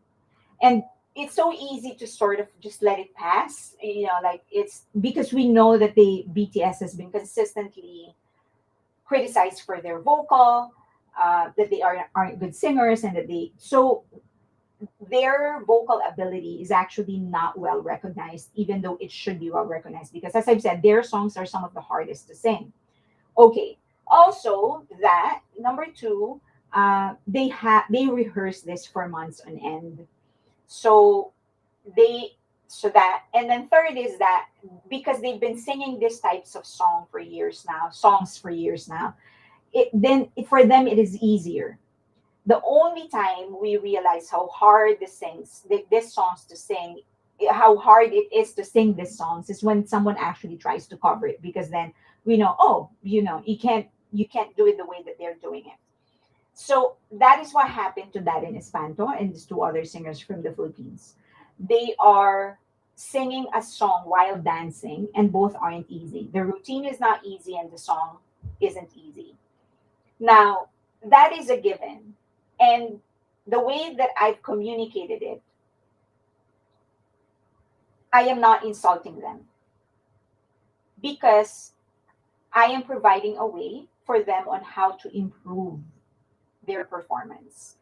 Speaker 1: And it's so easy to sort of just let it pass, like it's because we know that the BTS has been consistently criticized for their vocal, that they aren't good singers, and that they so their vocal ability is actually not well recognized, even though it should be well recognized, because as I've said, their songs are some of the hardest to sing. Okay. Also, that number two, they rehearse this for months on end. So they so that and then third is that because they've been singing these types of songs for years now, for them it is easier. The only time we realize how hard this songs to sing, how hard it is to sing these songs is when someone actually tries to cover it, because then we know, oh, you can't do it the way that they're doing it. So that is what happened to Darren Espanto and these two other singers from the Philippines. They are singing a song while dancing, and both aren't easy. The routine is not easy, and the song isn't easy. Now, that is a given. And the way that I've communicated it, I am not insulting them because I am providing a way for them on how to improve their performance.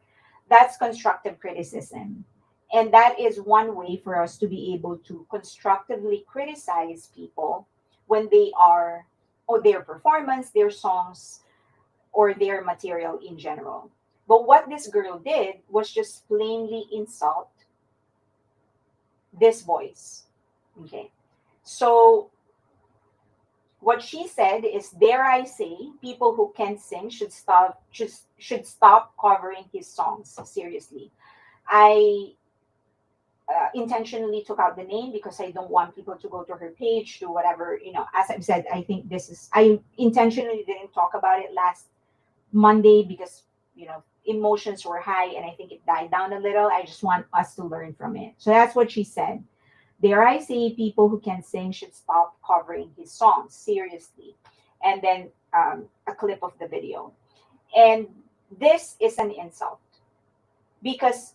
Speaker 1: That's constructive criticism. And that is one way for us to be able to constructively criticize people when they are, or their performance, their songs, or their material in general. But what this girl did was just plainly insult this voice. Okay. So what she said is, dare I say, people who can't sing should stop covering his songs seriously. I intentionally took out the name because I don't want people to go to her page to whatever, as I've said, I intentionally didn't talk about it last Monday because, emotions were high and I think it died down a little. I just want us to learn from it. So that's what she said. Dare I say, people who can sing should stop covering his songs seriously. And then a clip of the video. And this is an insult because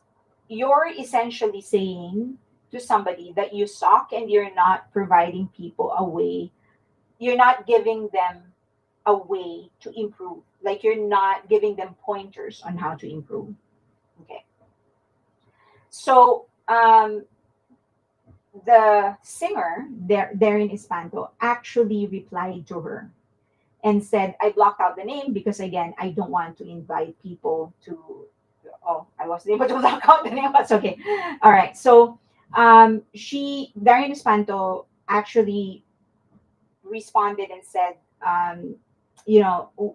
Speaker 1: you're essentially saying to somebody that you suck and you're not providing people a way, you're not giving them a way to improve. Like you're not giving them pointers on how to improve. Okay. So the singer, Darren Espanto, actually replied to her and said, I blocked out the name because, again, I don't want to invite people to. Oh, I wasn't able to block out the name. That's okay. All right. So Darren Espanto actually responded and said,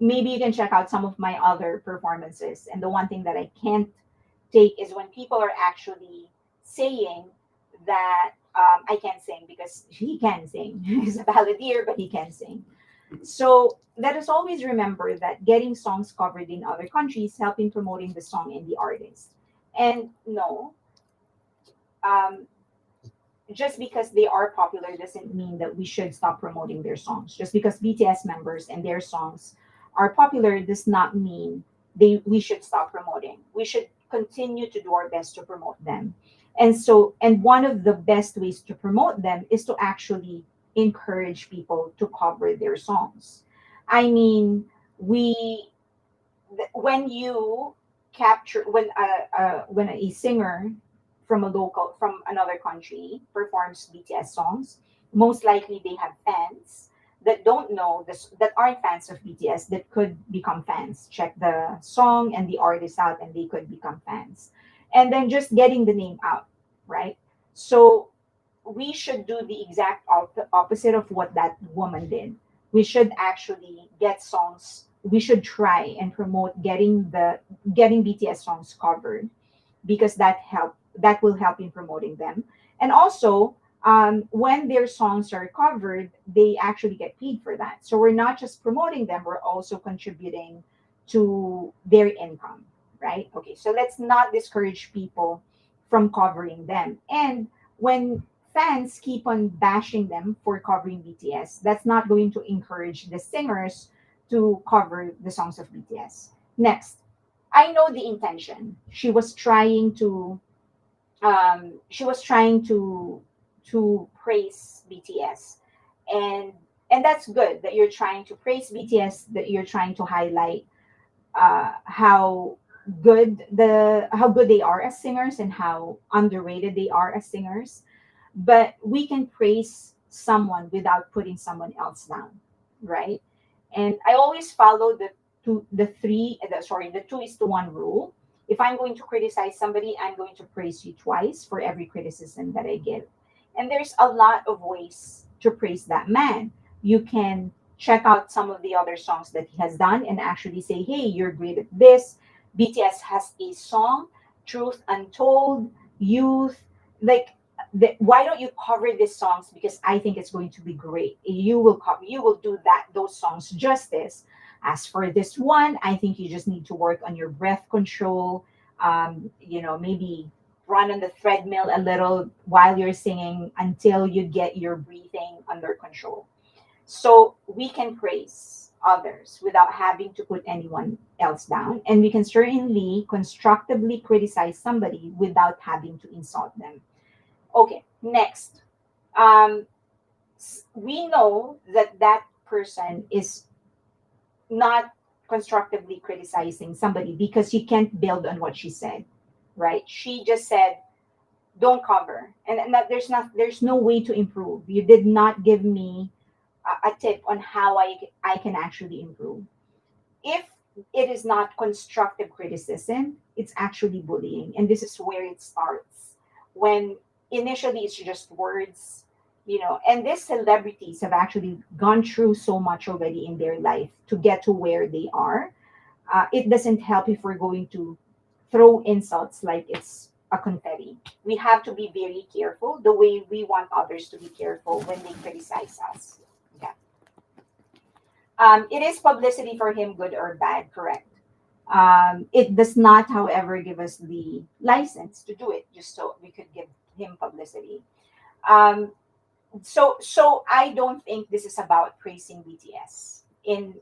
Speaker 1: maybe you can check out some of my other performances. And the one thing that I can't take is when people are actually saying that I can't sing, because he can sing. He's a balladeer, but he can sing. So let us always remember that getting songs covered in other countries help in promoting the song and the artist. And no, um, just because they are popular doesn't mean that we should stop promoting their songs. Just because BTS members and their songs are popular does not mean we should stop promoting. We should continue to do our best to promote them. And one of the best ways to promote them is to actually encourage people to cover their songs. I mean, when you capture when a singer from another country performs BTS songs, most likely they have fans that don't know this, that aren't fans of BTS, that could become fans. Check the song and the artist out, and they could become fans. And then just getting the name out, right? So we should do the exact opposite of what that woman did. We should actually get songs. We should try and promote getting BTS songs covered, because that will help in promoting them. And also, when their songs are covered, they actually get paid for that. So we're not just promoting them; we're also contributing to their income, right? Okay, so let's not discourage people from covering them. And when fans keep on bashing them for covering BTS, that's not going to encourage the singers to cover the songs of BTS. Next, I know the intention. She was trying to praise BTS, and that's good that you're trying to praise BTS, that you're trying to highlight how how good they are as singers and how underrated they are as singers. But we can praise someone without putting someone else down, right? And I always follow the 2:1 rule. If I'm going to criticize somebody, I'm going to praise you twice for every criticism that I give. And there's a lot of ways to praise that man. You can check out some of the other songs that he has done and actually say, hey, you're great at this. BTS has a song, Truth Untold, Youth. Like, why don't you cover these songs? Because I think it's going to be great. You will do those songs justice. As for this one, I think you just need to work on your breath control. Maybe run on the treadmill a little while you're singing until you get your breathing under control. So we can praise others without having to put anyone else down. And we can certainly constructively criticize somebody without having to insult them. Okay, next. Um, we know that that person is not constructively criticizing somebody because you can't build on what she said, right? She just said, don't cover. And that there's no way to improve. You did not give me a tip on how I can actually improve. If it is not constructive criticism, it's actually bullying. And this is where it starts. When initially it's just words, and these celebrities have actually gone through so much already in their life to get to where they are. It doesn't help if we're going to throw insults like it's a confetti. We have to be very careful the way we want others to be careful when they criticize us. Okay. It is publicity for him, good or bad, correct. It does not, however, give us the license to do it, just so we could give him publicity. Um, so I don't think this is about praising BTS. In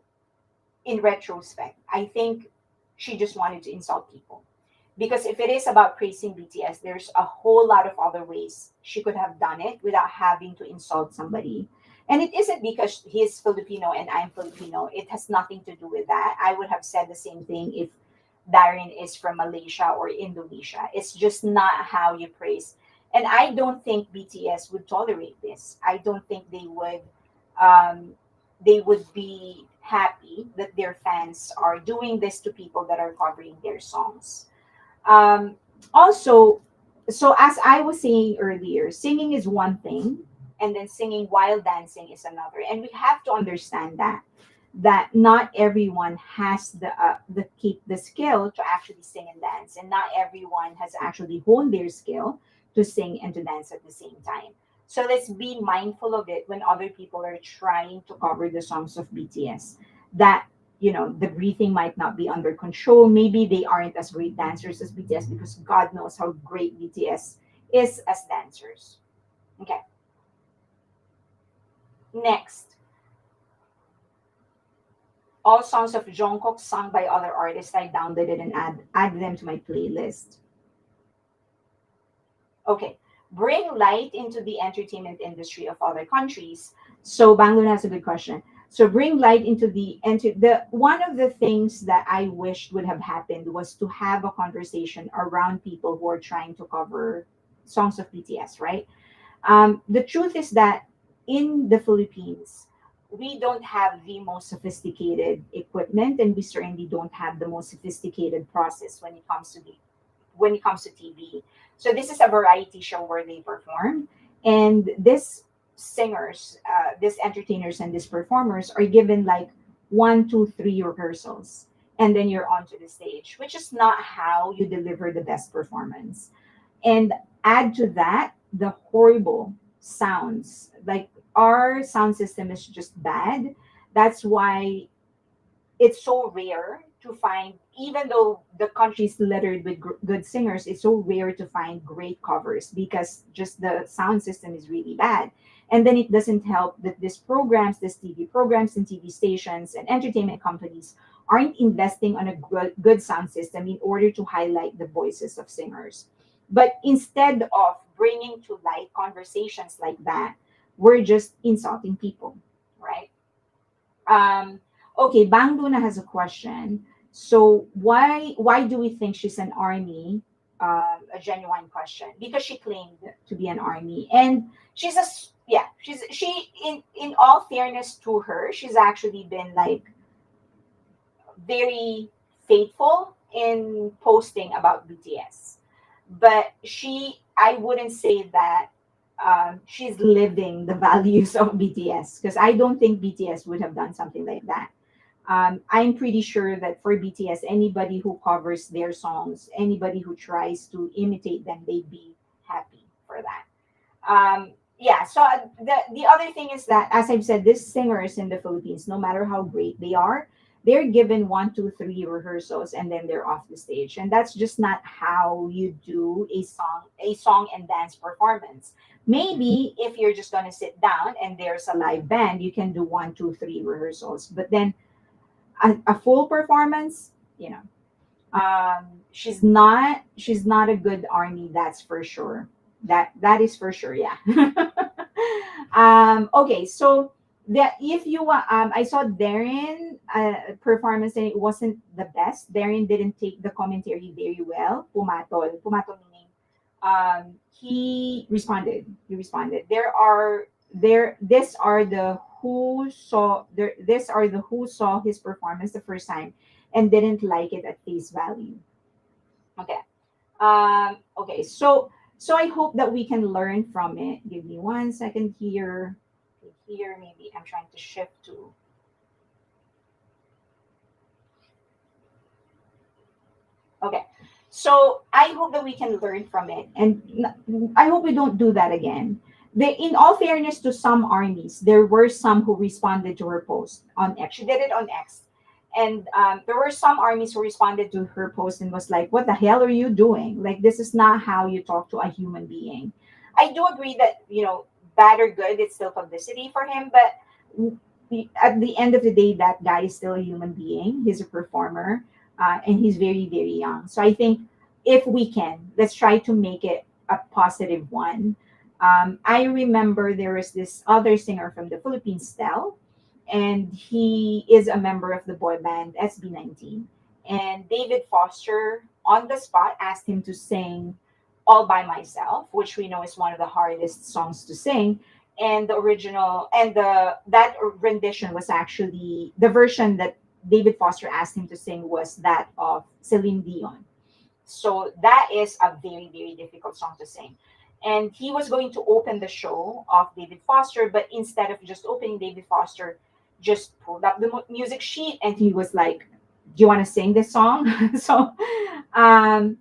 Speaker 1: retrospect, I think she just wanted to insult people. Because if it is about praising BTS, there's a whole lot of other ways she could have done it without having to insult somebody. And it isn't because he's Filipino and I'm Filipino. It has nothing to do with that. I would have said the same thing if Darren is from Malaysia or Indonesia. It's just not how you praise. And I don't think BTS would tolerate this. I don't think they would be happy that their fans are doing this to people that are covering their songs. Um, Also, so as I was saying earlier, singing is one thing, and then singing while dancing is another. And we have to understand that not everyone has the skill to actually sing and dance, and not everyone has actually honed their skill to sing and to dance at the same time. So let's be mindful of it when other people are trying to cover the songs of BTS. That the breathing might not be under control. Maybe they aren't as great dancers as BTS, because God knows how great BTS is as dancers. Okay. Next, all songs of Jungkook sung by other artists. I downloaded and add them to my playlist. Okay. Bring light into the entertainment industry of other countries. So Bangalore has a good question. So bring light into the one of the things that I wished would have happened was to have a conversation around people who are trying to cover songs of BTS, right? The truth is that in the Philippines, we don't have the most sophisticated equipment, and we certainly don't have the most sophisticated process when it comes to TV. So this is a variety show where they perform, and this singers, these entertainers, and these performers are given like one, two, three rehearsals, and then you're onto the stage, which is not how you deliver the best performance. And add to that the horrible sounds. Like our sound system is just bad. That's why it's so rare to find, even though the country is littered with good singers, it's so rare to find great covers because just the sound system is really bad. And then it doesn't help that these TV programs and TV stations and entertainment companies aren't investing on a good sound system in order to highlight the voices of singers. But instead of bringing to light conversations like that, we're just insulting people, right? Um, okay, Bang Luna has a question. So why do we think she's an army? A genuine question because she claimed to be an army, and she in all fairness to her, she's actually been like very faithful in posting about BTS. But I wouldn't say that she's living the values of BTS because I don't think BTS would have done something like that. I'm pretty sure that for BTS, anybody who covers their songs, anybody who tries to imitate them, they'd be happy for that. Yeah, so the other thing is that, as I've said, these singers in the Philippines, no matter how great they are, they're given one, two, three rehearsals, and then they're off the stage. And that's just not how you do a song and dance performance. Maybe if you're just gonna sit down and there's a live band, you can do one, two, three rehearsals. But then a full performance, you know, she's not a good army, that's for sure. That is for sure, yeah. Okay, so that if you I saw Darren performance and it wasn't the best. Darren didn't take the commentary very well. Pumatol meaning he responded. These are the who saw his performance the first time and didn't like it at face value. Okay. Okay. So I hope that we can learn from it. Give me 1 second here. Okay, here, maybe I'm trying to shift to. Okay. So I hope that we can learn from it, and I hope we don't do that again. In all fairness to some armies, there were some who responded to her post on X. She did it on X, and there were some armies who responded to her post and was like, "What the hell are you doing? Like, this is not how you talk to a human being." I do agree that bad or good, it's still publicity for him, but at the end of the day, that guy is still a human being. He's a performer, and he's very, very young. So I think if we can, let's try to make it a positive one. I remember there was this other singer from the Philippines, Stel, and he is a member of the boy band SB19. And David Foster, on the spot, asked him to sing All by Myself, which we know is one of the hardest songs to sing. And the original and the that rendition was actually the version that David Foster asked him to sing was that of Celine Dion. So that is a very, very difficult song to sing. And he was going to open the show of David Foster, but instead of just opening David Foster, just pulled up the music sheet and he was like, "Do you want to sing this song?" So um,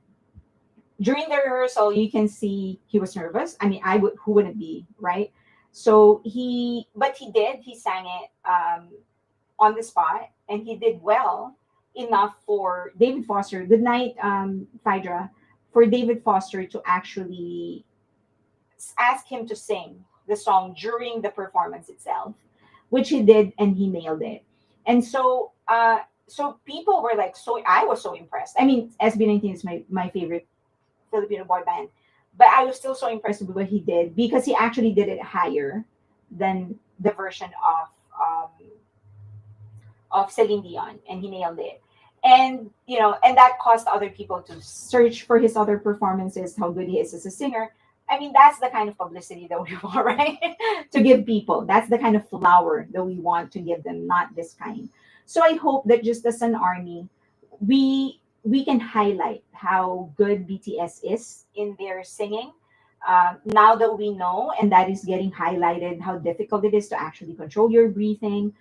Speaker 1: during the rehearsal, you can see he was nervous. I mean, who wouldn't be, right? So but he did. He sang it on the spot, and he did well enough for David Foster. Good night, Phaedra. For David Foster to actually ask him to sing the song during the performance itself, which he did, and he nailed it. And so people were like, so I was so impressed. I mean, SB19 is my favorite Filipino boy band, but I was still so impressed with what he did because he actually did it higher than the version of of Celine Dion, and he nailed it. And and that caused other people to search for his other performances, how good he is as a singer. I mean, that's the kind of publicity that we want, right? To give people. That's the kind of flower that we want to give them, not this kind. So I hope that just as an army, we can highlight how good BTS is in their singing. Now that we know, and that is getting highlighted, how difficult it is to actually control your breathing,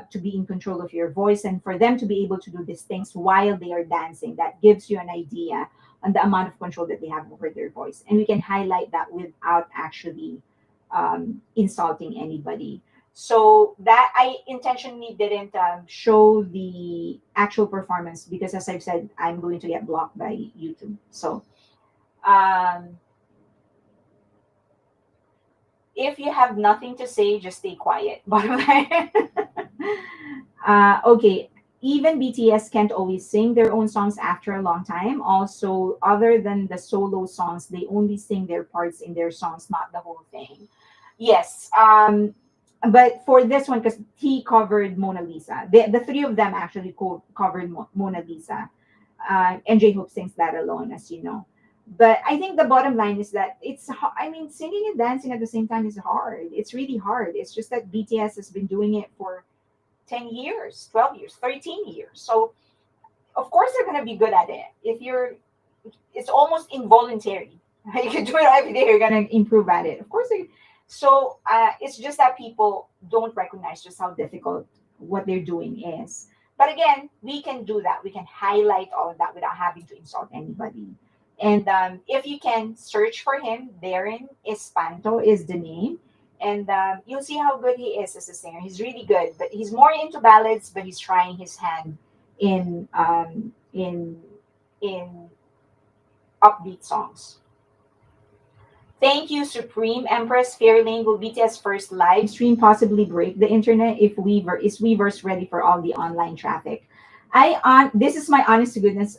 Speaker 1: to be in control of your voice, and for them to be able to do these things while they are dancing, that gives you an idea on the amount of control that they have over their voice. And we can highlight that without actually insulting anybody. So that I intentionally didn't show the actual performance because, as I've said, I'm going to get blocked by YouTube. So um, if you have nothing to say, just stay quiet. Bottom line. Okay. Even BTS can't always sing their own songs after a long time. Also, other than the solo songs, they only sing their parts in their songs, not the whole thing. Yes. But for this one, because he covered Mona Lisa, the three of them actually covered Mona Lisa. And J-Hope sings that alone, as you know. But I think the bottom line is that I mean, singing and dancing at the same time is hard. It's really hard. It's just that BTS has been doing it for 10 years, 12 years, 13 years. So, of course, they're going to be good at it. It's almost involuntary. You can do it every day, you're going to improve at it. Of course. So, it's just that people don't recognize just how difficult what they're doing is. But again, we can do that. We can highlight all of that without having to insult anybody. And if you can search for him, Darren Espanto is the name. And you'll see how good he is as a singer. He's really good, but he's more into ballads. But he's trying his hand in in upbeat songs. Thank you, Supreme Empress Fairlane. Will BTS first live stream possibly break the internet if Weverse ready for all the online traffic? This is my honest to goodness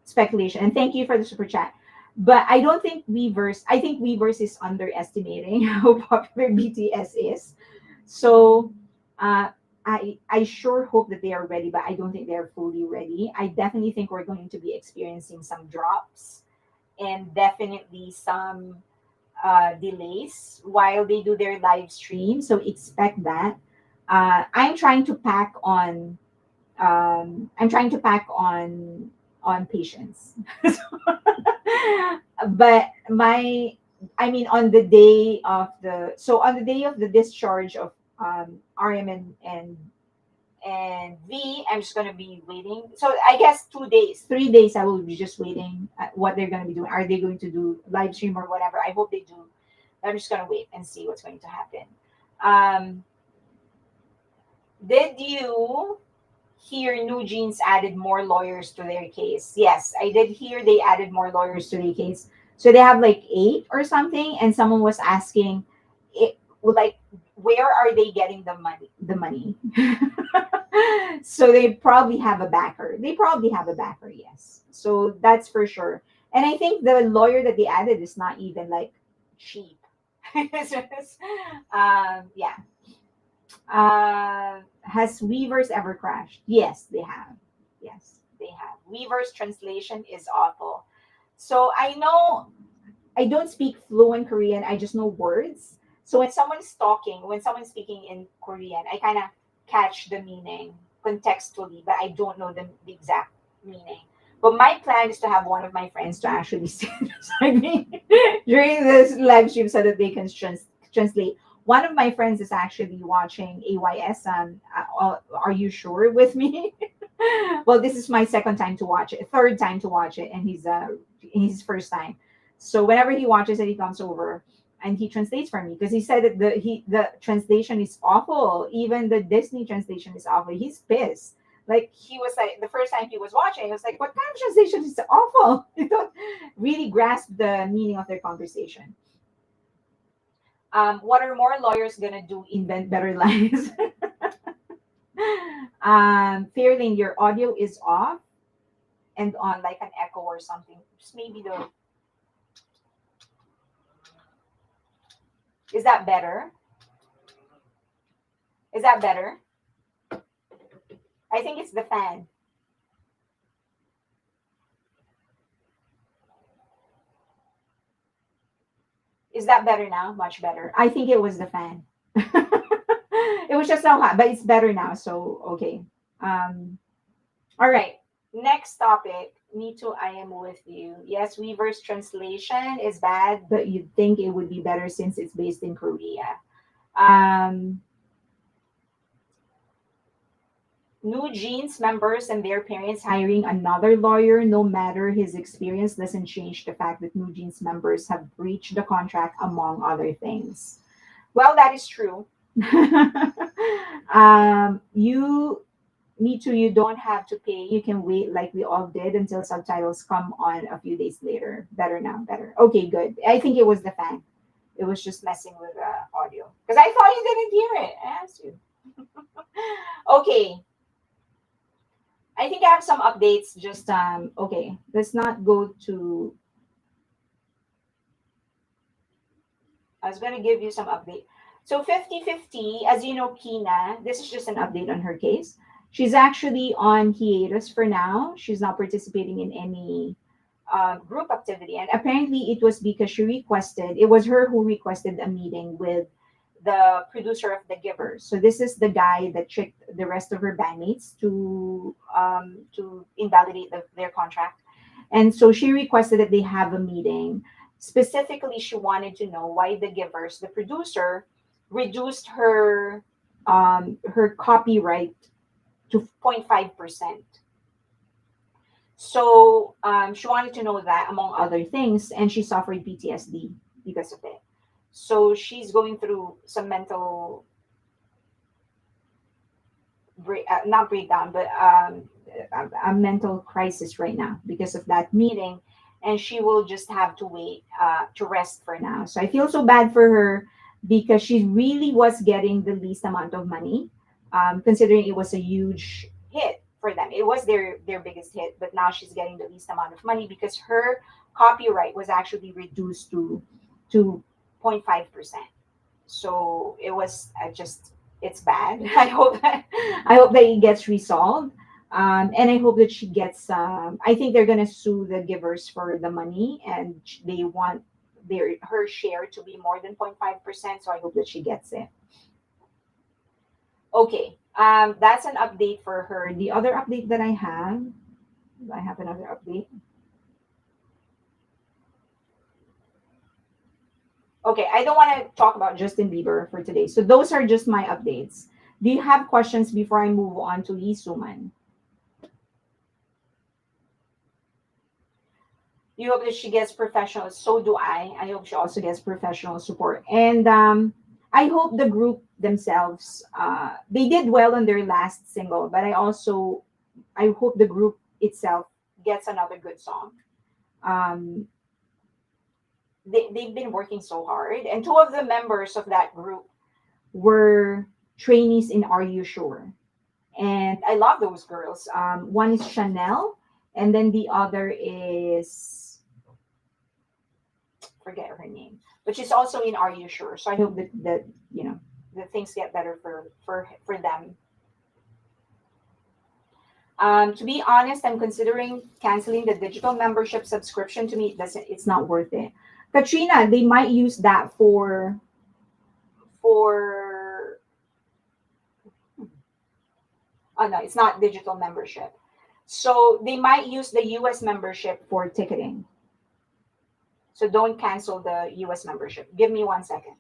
Speaker 1: speculation, and thank you for the super chat. But I don't think Weverse. I think Weverse is underestimating how popular BTS is. So I sure hope that they are ready, but I don't think they are fully ready. I definitely think we're going to be experiencing some drops and definitely some delays while they do their live stream. So expect that. I'm trying to pack on. I'm trying to pack on patience. But I mean, on the day of the discharge of RM and V, I'm just gonna be waiting. So I guess 2 days, 3 days, I will be just waiting at what they're gonna be doing. Are they going to do live stream or whatever? I hope they do. I'm just gonna wait and see what's going to happen. Um, did you hear New Jeans added more lawyers to their case? Yes, I did hear they added more lawyers to their case. So they have like 8 or something, and someone was asking, like, where are they getting the money? The money. So they probably have a backer. They probably have a backer, yes. So that's for sure. And I think the lawyer that they added is not even like cheap. Yeah. Has Weavers ever crashed? Yes, they have. Yes, they have. Weavers translation is awful. So I know I don't speak fluent Korean. I just know words. So when someone's speaking in Korean, I kind of catch the meaning contextually, but I don't know the exact meaning. But my plan is to have one of my friends to actually sit beside me during this live stream so that they can translate. One of my friends is actually watching AYS. Are you sure with me? Well, this is my second time to watch it, third time to watch it, and his first time. So whenever he watches it, he comes over and he translates for me because he said that the translation is awful. Even the Disney translation is awful. He's pissed. Like he was like the first time he was watching, he was like, "What kind of translation is awful?" You don't really grasp the meaning of their conversation. What are more lawyers gonna do? Invent better lies. Fairlane, your audio is off and on like an echo or something. Just maybe the. Is that better? Is that better? I think it's the fan. Is that better now? Much better. I think it was the fan. It was just so hot, but it's better now. So okay. Um, all right. Next topic. Me too. I am with you. Yes, Weaver's translation is bad, but you'd think it would be better since it's based in Korea. Um, New Jeans members and their parents hiring another lawyer, no matter his experience, doesn't change the fact that New Jeans members have breached the contract, among other things. Well, that is true. You need to, you don't have to pay. You can wait like we all did until subtitles come on a few days later. Better now, better. Okay, good. I think it was the fan. It was just messing with the audio. Because I thought you didn't hear it. I asked you. Okay. I think I have some updates. Just okay. Let's not go to. I was gonna give you some update. So 50-50, as you know, Kina, this is just an update on her case. She's actually on hiatus for now. She's not participating in any group activity. And apparently it was because she requested, it was her who requested a meeting with the producer of The Givers. So this is the guy that tricked the rest of her bandmates to invalidate their contract. And so she requested that they have a meeting. Specifically, she wanted to know why The Givers, the producer, reduced her copyright to 0.5%. So she wanted to know that, among other things, and she suffered PTSD because of it. So she's going through some mental not breakdown, but a mental crisis right now because of that meeting, and she will just have to wait to rest for now. So I feel so bad for her because she really was getting the least amount of money, considering it was a huge hit for them. It was their biggest hit, but now she's getting the least amount of money because her copyright was actually reduced to 0.5%. So it was just it's bad. I hope that it gets resolved, and I hope that she gets. I think they're gonna sue the givers for the money, and they want her share to be more than 0.5%. So I hope that she gets it. Okay, that's an update for her. The other update that I have another update. Okay, I don't want to talk about Justin Bieber for today. So those are just my updates. Do you have questions before I move on to Lee Suman? You hope that she gets professional. So do I. I hope she also gets professional support. And I hope the group themselves, they did well on their last single, but I hope the group itself gets another good song. Um, they've been working so hard. And two of the members of that group were trainees in Are You Sure? And I love those girls. One is Chanel, and then the other is forget her name, but she's also in Are You Sure? So I hope that that things get better for them. To be honest, I'm considering canceling the digital membership subscription. To me, it's not worth it. Katrina, they might use that for oh no, it's not digital membership. So they might use the US membership for ticketing. So don't cancel the US membership. Give me 1 second.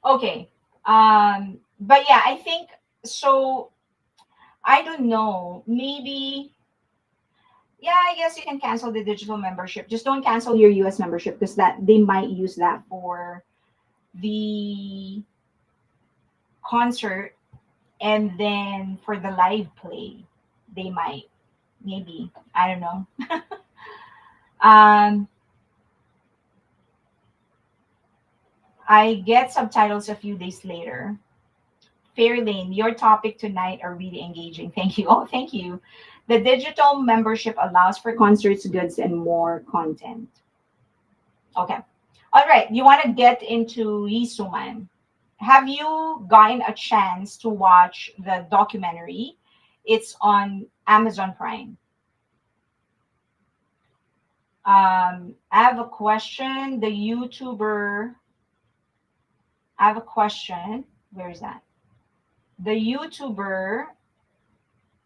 Speaker 1: Okay. But yeah, I think so. I don't know. Maybe, yeah, I guess you can cancel the digital membership. Just don't cancel your US membership because that they might use that for the concert. And then for the live play, they might, maybe, I don't know. um, I get subtitles a few days later. Fairlane, your topic tonight are really engaging. Thank you. Oh, thank you. The digital membership allows for concerts, goods, and more content. Okay. All right. You want to get into Yisuman. Have you gotten a chance to watch the documentary? It's on Amazon Prime. I have a question. I have a question. Where is that? The YouTuber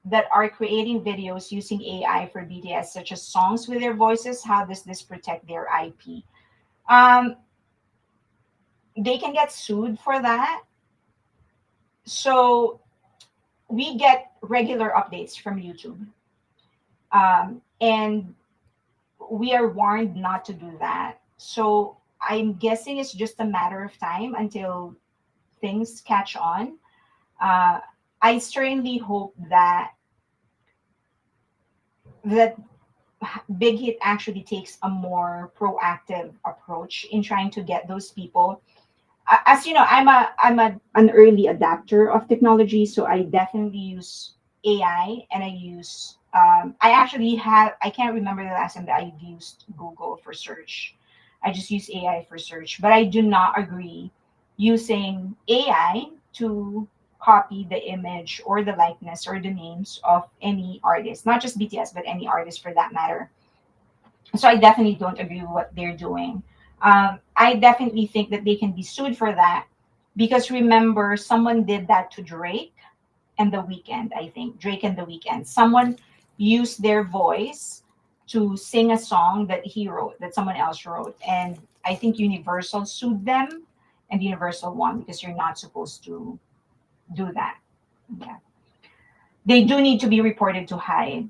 Speaker 1: that are creating videos using AI for BTS, such as songs with their voices, how does this protect their IP? Um, they can get sued for that. So we get regular updates from YouTube. And we are warned not to do that. So I'm guessing it's just a matter of time until things catch on. Uh, I certainly hope that Big Hit actually takes a more proactive approach in trying to get those people. As you know, an early adapter of technology, so I definitely use AI, and I actually have, I can't remember the last time that I used Google for search. I just use AI for search, but I do not agree using AI to copy the image or the likeness or the names of any artist, not just BTS, but any artist for that matter. So I definitely don't agree with what they're doing. I definitely think that they can be sued for that, because remember, someone did that to Drake and The Weeknd. I think Drake and The Weeknd. Someone used their voice to sing a song that he wrote, that someone else wrote, and I think Universal sued them, and Universal won because you're not supposed to do that. Yeah, they do need to be reported to HYEB.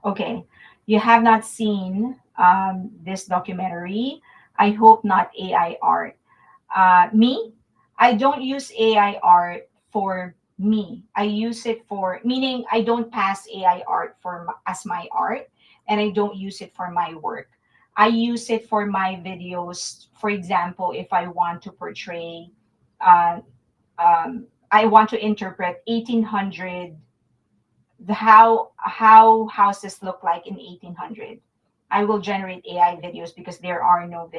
Speaker 1: Okay, you have not seen this documentary. I hope not AI art. Me, I don't use AI art for me. I use it for, meaning I don't pass AI art as my art, and I don't use it for my work. I use it for my videos. For example, if I want to portray, uh, I want to interpret 1800, how houses look like in 1800. I will generate AI videos because there are no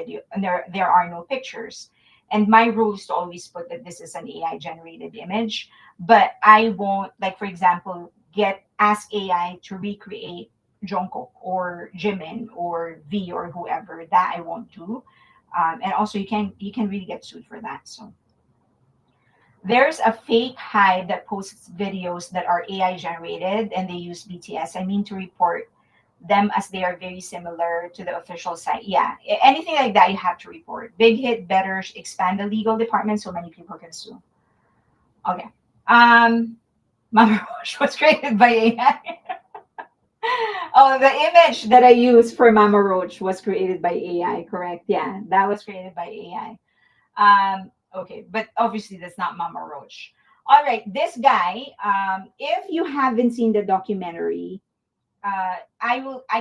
Speaker 1: pictures. And my rule is to always put that this is an AI generated image, but I won't, like, for example, ask AI to recreate Jungkook or Jimin or V or whoever. That I won't do. And also you can really get sued for that. So there's a fake hive that posts videos that are AI generated and they use BTS. I mean to report them as they are very similar to the official site. Yeah, anything like that you have to report. Big Hit better expand the legal department so many people can sue. Okay. Um, Mama Roche was created by AI. Oh, the image that I use for Mama Roach was created by AI, correct? Yeah, that was created by AI. Okay, but obviously that's not Mama Roach. All right, this guy. If you haven't seen the documentary, I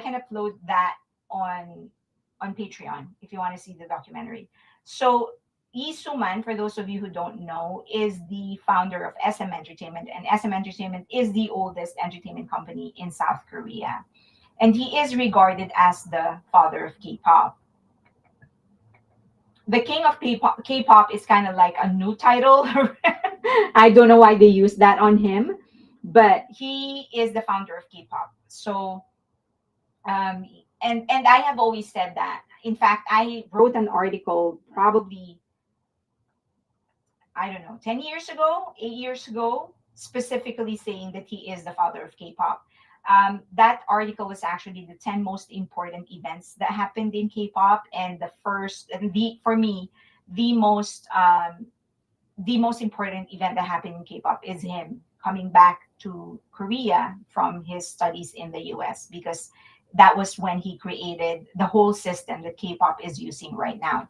Speaker 1: can upload that on Patreon if you want to see the documentary. So Lee Suman, for those of you who don't know, is the founder of SM Entertainment, and SM Entertainment is the oldest entertainment company in South Korea, and he is regarded as the father of K-pop. The king of K-pop is kind of like a new title. I don't know why they use that on him, but he is the founder of K-pop. So, um, and I have always said that. In fact, I wrote an article probably, I don't know, 10 years ago, 8 years ago, specifically saying that he is the father of K-pop. That article was actually the 10 most important events that happened in K-pop, and the first, and the for me, the most the most important event that happened in K-pop is him coming back to Korea from his studies in the US, because that was when he created the whole system that K-pop is using right now.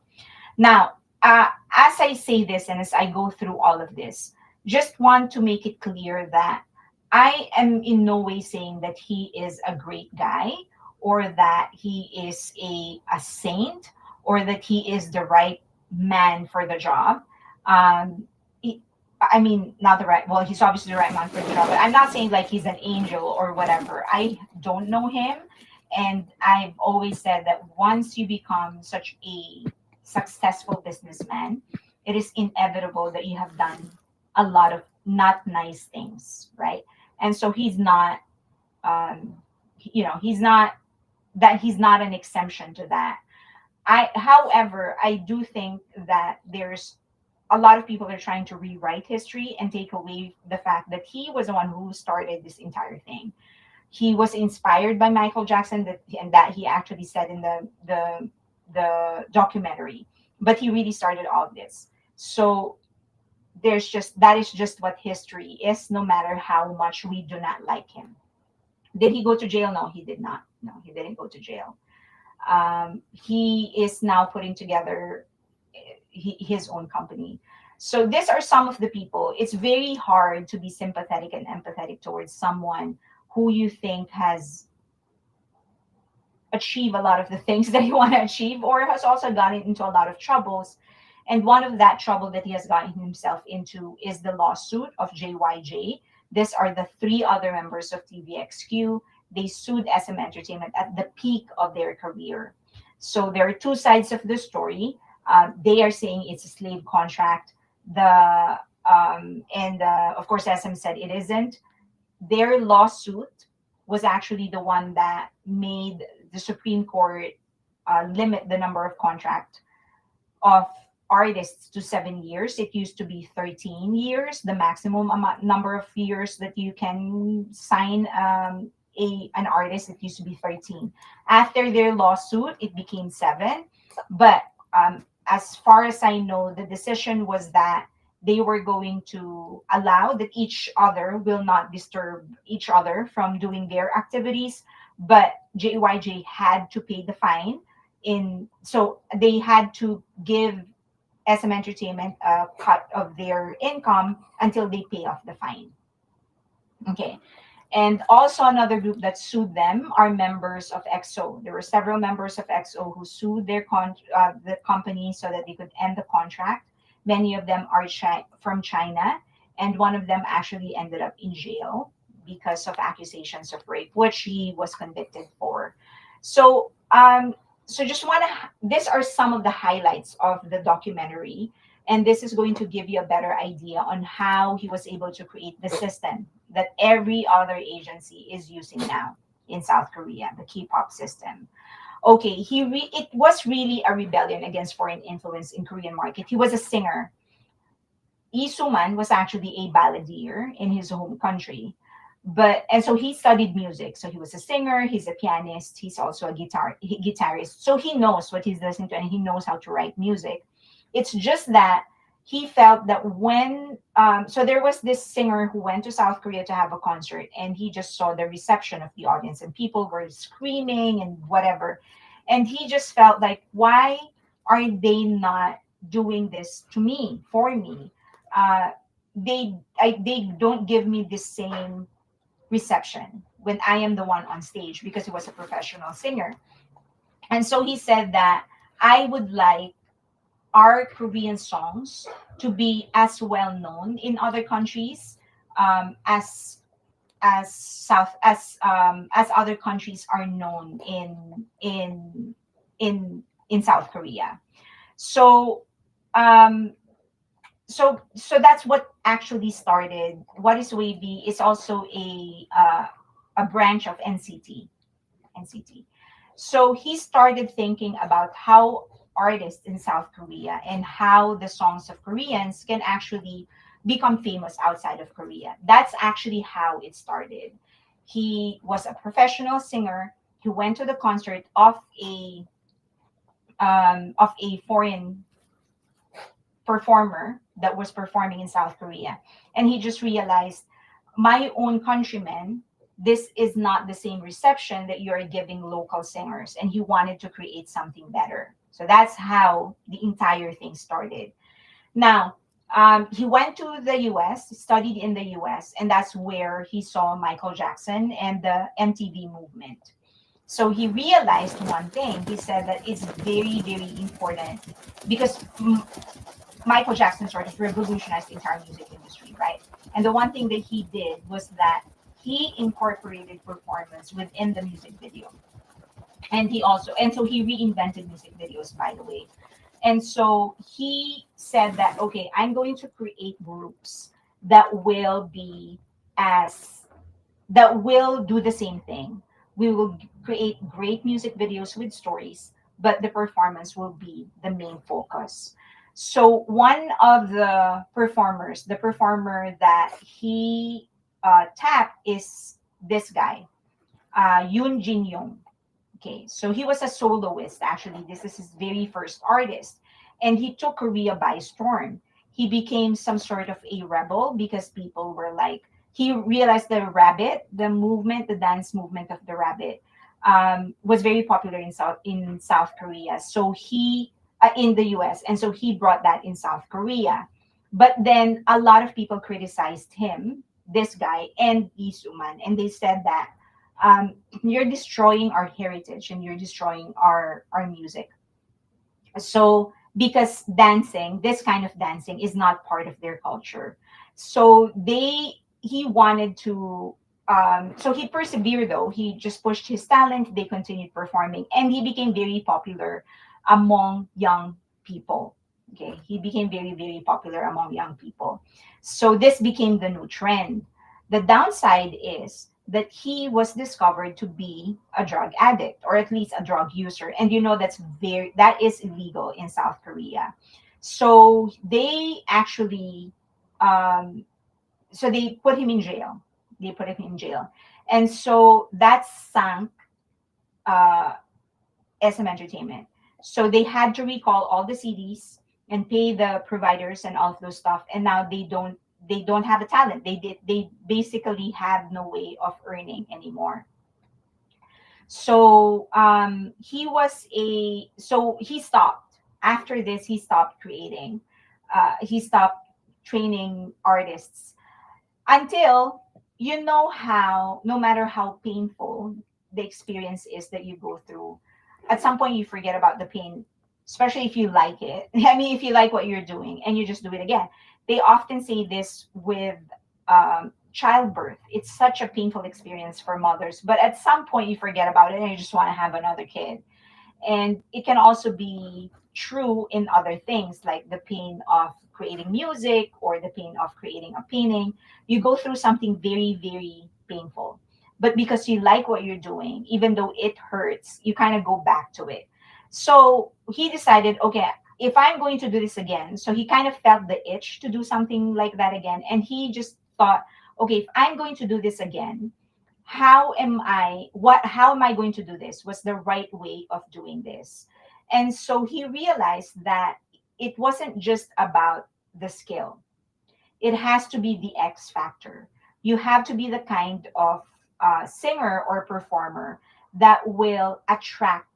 Speaker 1: Now, as I say this and as I go through all of this, Just want to make it clear that I am in no way saying that he is a great guy, or that he is a saint, or that he is the right man for the job. Um, he, I mean, not the right, well, he's obviously the right man for the job, but I'm not saying like he's an angel or whatever. I don't know him. And I've always said that once you become such a successful businessman, it is inevitable that you have done a lot of not nice things, right? And so he's not, he's not he's not an exemption to that. However, I do think that there's a lot of people that are trying to rewrite history and take away the fact that he was the one who started this entire thing. He was inspired by Michael Jackson, and that he actually said in the documentary. But he really started all of this. So there's just that is just what history is, no matter how much we do not like him. Did he go to jail? No, he did not. No, he didn't go to jail. He is now putting together his own company. So these are some of the people. It's very hard to be sympathetic and empathetic towards someone who you think has achieved a lot of the things that you want to achieve, or has also gotten into a lot of troubles. And one of that trouble that he has gotten himself into is the lawsuit of JYJ. These are the three other members of TVXQ. They sued SM Entertainment at the peak of their career. So there are two sides of the story. They are saying it's a slave contract. The and Of course, SM said it isn't. Their lawsuit was actually the one that made the Supreme Court limit the number of contract of artists to 7 years. It used to be 13 years, the maximum number of years that you can sign an artist. It used to be 13. After their lawsuit, it became 7. But as far as I know, the decision was that they were going to allow that each other will not disturb each other from doing their activities, but JYJ had to pay the fine. So they had to give SM Entertainment a cut of their income until they pay off the fine. Okay. And also another group that sued them are members of EXO. There were several members of EXO who sued the company so that they could end the contract. Many of them are from China, and one of them actually ended up in jail because of accusations of rape, which he was convicted for. So, just want to. These are some of the highlights of the documentary, and this is going to give you a better idea on how he was able to create the system that every other agency is using now in South Korea, the Kpop system. Okay, it was really a rebellion against foreign influence in Korean market. He was a singer. SOOMAN was actually a balladeer in his home country. And so he studied music. So he was a singer, he's a pianist, he's also a guitarist. So he knows what he's listening to and he knows how to write music. It's just that he felt that so there was this singer who went to South Korea to have a concert, and he just saw the reception of the audience and people were screaming and whatever. And he just felt like, why are they not doing this to me, for me? They don't give me the same reception when I am the one on stage, because he was a professional singer. And so he said that I would like our Korean songs to be as well known in other countries, as other countries are known in South Korea. So um, so that's what actually started. What is Wavy is also a branch of NCT. So he started thinking about how artists in South Korea and how the songs of Koreans can actually become famous outside of Korea. That's actually how it started. He was a professional singer. He went to the concert of a foreign performer that was performing in South Korea, and he just realized, my own countrymen, this is not the same reception that you're giving local singers, and he wanted to create something better. So that's how the entire thing started. Now, He went to the US, studied in the US, and that's where he saw Michael Jackson and the MTV movement. So he realized one thing. He said that it's very, very important because Michael Jackson sort of revolutionized the entire music industry, right? And the one thing that he did was that he incorporated performance within the music video. And so he reinvented music videos, by the way. And so he said that, okay, I'm going to create groups that will be as that will do the same thing. We will create great music videos with stories, but the performance will be the main focus. So one of the performers, the performer that he tapped is this guy, Yoon Jin Young. Okay, so he was a soloist actually. This is his very first artist, and he took Korea by storm. He became some sort of a rebel because people were like, he realized the rabbit, the movement, the dance movement of the rabbit, was very popular in South Korea. So he in the U.S. and so he brought that in South Korea. But then a lot of people criticized him, this guy, and Lee Suman, and they said that you're destroying our heritage and you're destroying our music. So because dancing, this kind of dancing is not part of their culture. So he wanted to so he persevered, though he just pushed his talent. They continued performing and he became very popular among young people. Okay, he became very, very popular among young people. So this became the new trend. The downside is that he was discovered to be a drug addict or at least a drug user, and that is illegal in South Korea. So they actually um, so they put him in jail. And so that sank uh, SM Entertainment. So they had to recall all the CDs and pay the providers and all of those stuff. And now they don't have a talent. They basically have no way of earning anymore. So he stopped. After this, he stopped creating. He stopped training artists until, how no matter how painful the experience is that you go through, at some point you forget about the pain, especially if you like it. I mean, if you like what you're doing and you just do it again. They often say this with childbirth. It's such a painful experience for mothers, but at some point you forget about it and you just want to have another kid. And it can also be true in other things like the pain of creating music or the pain of creating a painting. You go through something very, very painful, but because you like what you're doing, even though it hurts, you kind of go back to it. So he decided, okay, if I'm going to do this again, so he kind of felt the itch to do something like that again, and he just thought, okay, if I'm going to do this again, how am I going to do this? What's the right way of doing this? And so he realized that it wasn't just about the skill. It has to be the X factor. You have to be the kind of singer or performer that will attract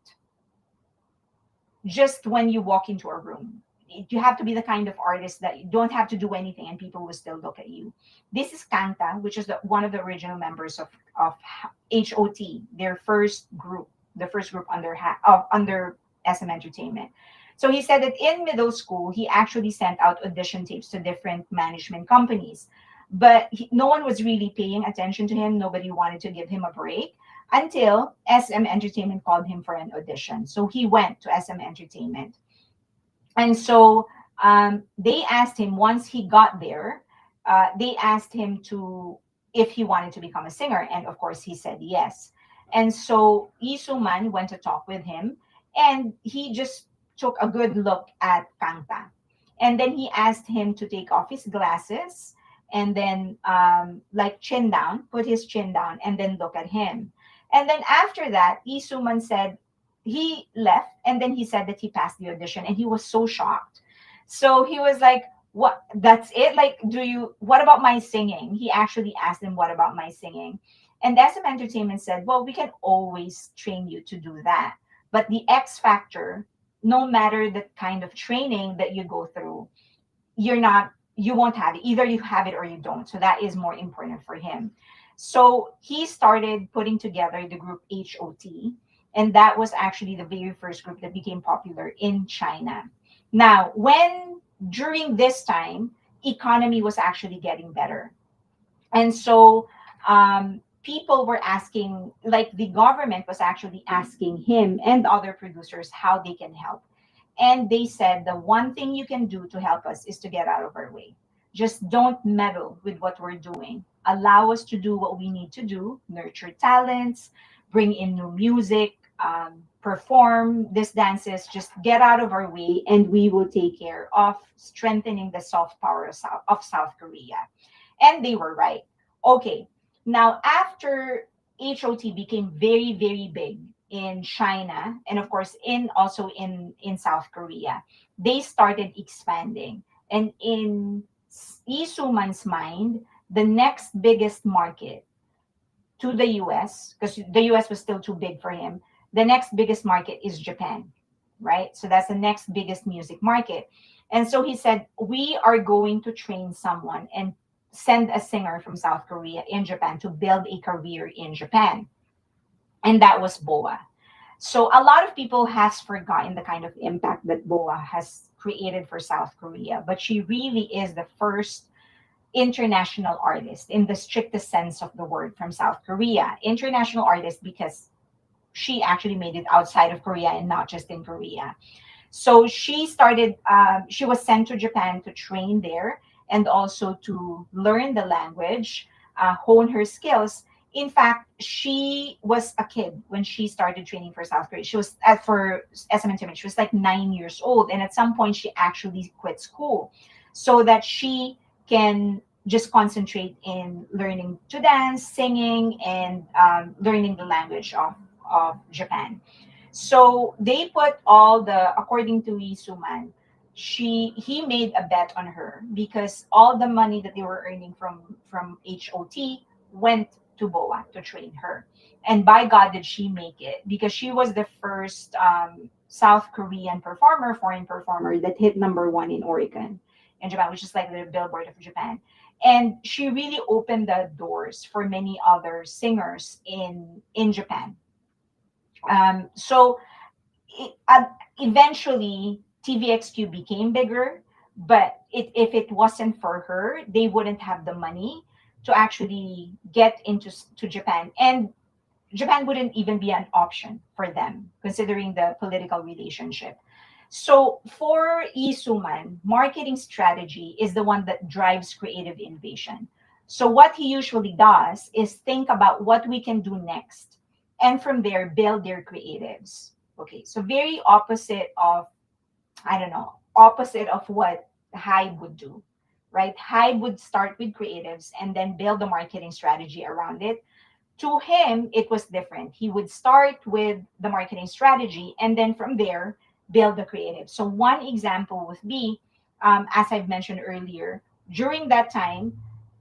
Speaker 1: just when you walk into a room. You have to be the kind of artist that you don't have to do anything and people will still look at you. This is Kanta, which is one of the original members of HOT, their first group, the first group under SM Entertainment. So he said that in middle school, he actually sent out audition tapes to different management companies, but no one was really paying attention to him. Nobody wanted to give him a break until SM Entertainment called him for an audition. So he went to SM Entertainment. And so they asked him once he got there, they asked him to if he wanted to become a singer, and of course he said yes. And so Isuman went to talk with him, and he just took a good look at Kangta, and then he asked him to take off his glasses and then like chin down, put his chin down, and then look at him. And then after that, Isuman said he left, and then he said that he passed the audition, and he was so shocked. So he was like, what, that's it? Like, what about my singing? He actually asked him, what about my singing? And SM Entertainment said, well, we can always train you to do that, but the X factor, no matter the kind of training that you go through, you're not you won't have it. Either you have it or you don't. So that is more important for him. So he started putting together the group HOT, and that was actually the very first group that became popular in China. Now, when during this time, economy was actually getting better, and so people were asking, like the government was actually asking him and other producers how they can help. And they said the one thing you can do to help us is to get out of our way. Just don't meddle with what we're doing. Allow us to do what we need to do, nurture talents, bring in new music, perform these dances. Just get out of our way, and we will take care of strengthening the soft power of South Korea. And they were right. Okay, now after HOT became very, very big in China, and of course in also in South Korea, they started expanding. And in Isuman's mind, the next biggest market to the US, because the US was still too big for him, the next biggest market is Japan, right? So that's the next biggest music market. And so he said, we are going to train someone and send a singer from South Korea in Japan to build a career in Japan. And that was Boa. So a lot of people has forgotten the kind of impact that Boa has created for South Korea, but she really is the first international artist in the strictest sense of the word from South Korea. International artist because she actually made it outside of Korea and not just in Korea. So she started, she was sent to Japan to train there and also to learn the language, hone her skills. In fact, she was a kid when she started training for South Korea. She was at for SM she was like 9 years old, and at some point she actually quit school so that she can just concentrate in learning to dance, singing, and learning the language of Japan. So they put all the, according to Lee Suman, he made a bet on her because all the money that they were earning from HOT went to Boa to train her. And by God did she make it, because she was the first South Korean performer, foreign performer, that hit number one in Oregon in Japan, which is like the Billboard of Japan. And she really opened the doors for many other singers in Japan. So eventually TVXQ became bigger, but if it wasn't for her, they wouldn't have the money to actually get into to Japan, and Japan wouldn't even be an option for them considering the political relationship. So for Isuman, marketing strategy is the one that drives creative innovation. So what he usually does is think about what we can do next, and from there build their creatives. Okay, so very opposite of, I don't know, opposite of what Hybe would do, right? Hybe would start with creatives and then build the marketing strategy around it. To him, it was different. He would start with the marketing strategy and then from there build the creative. So one example would be, as I've mentioned earlier, during that time,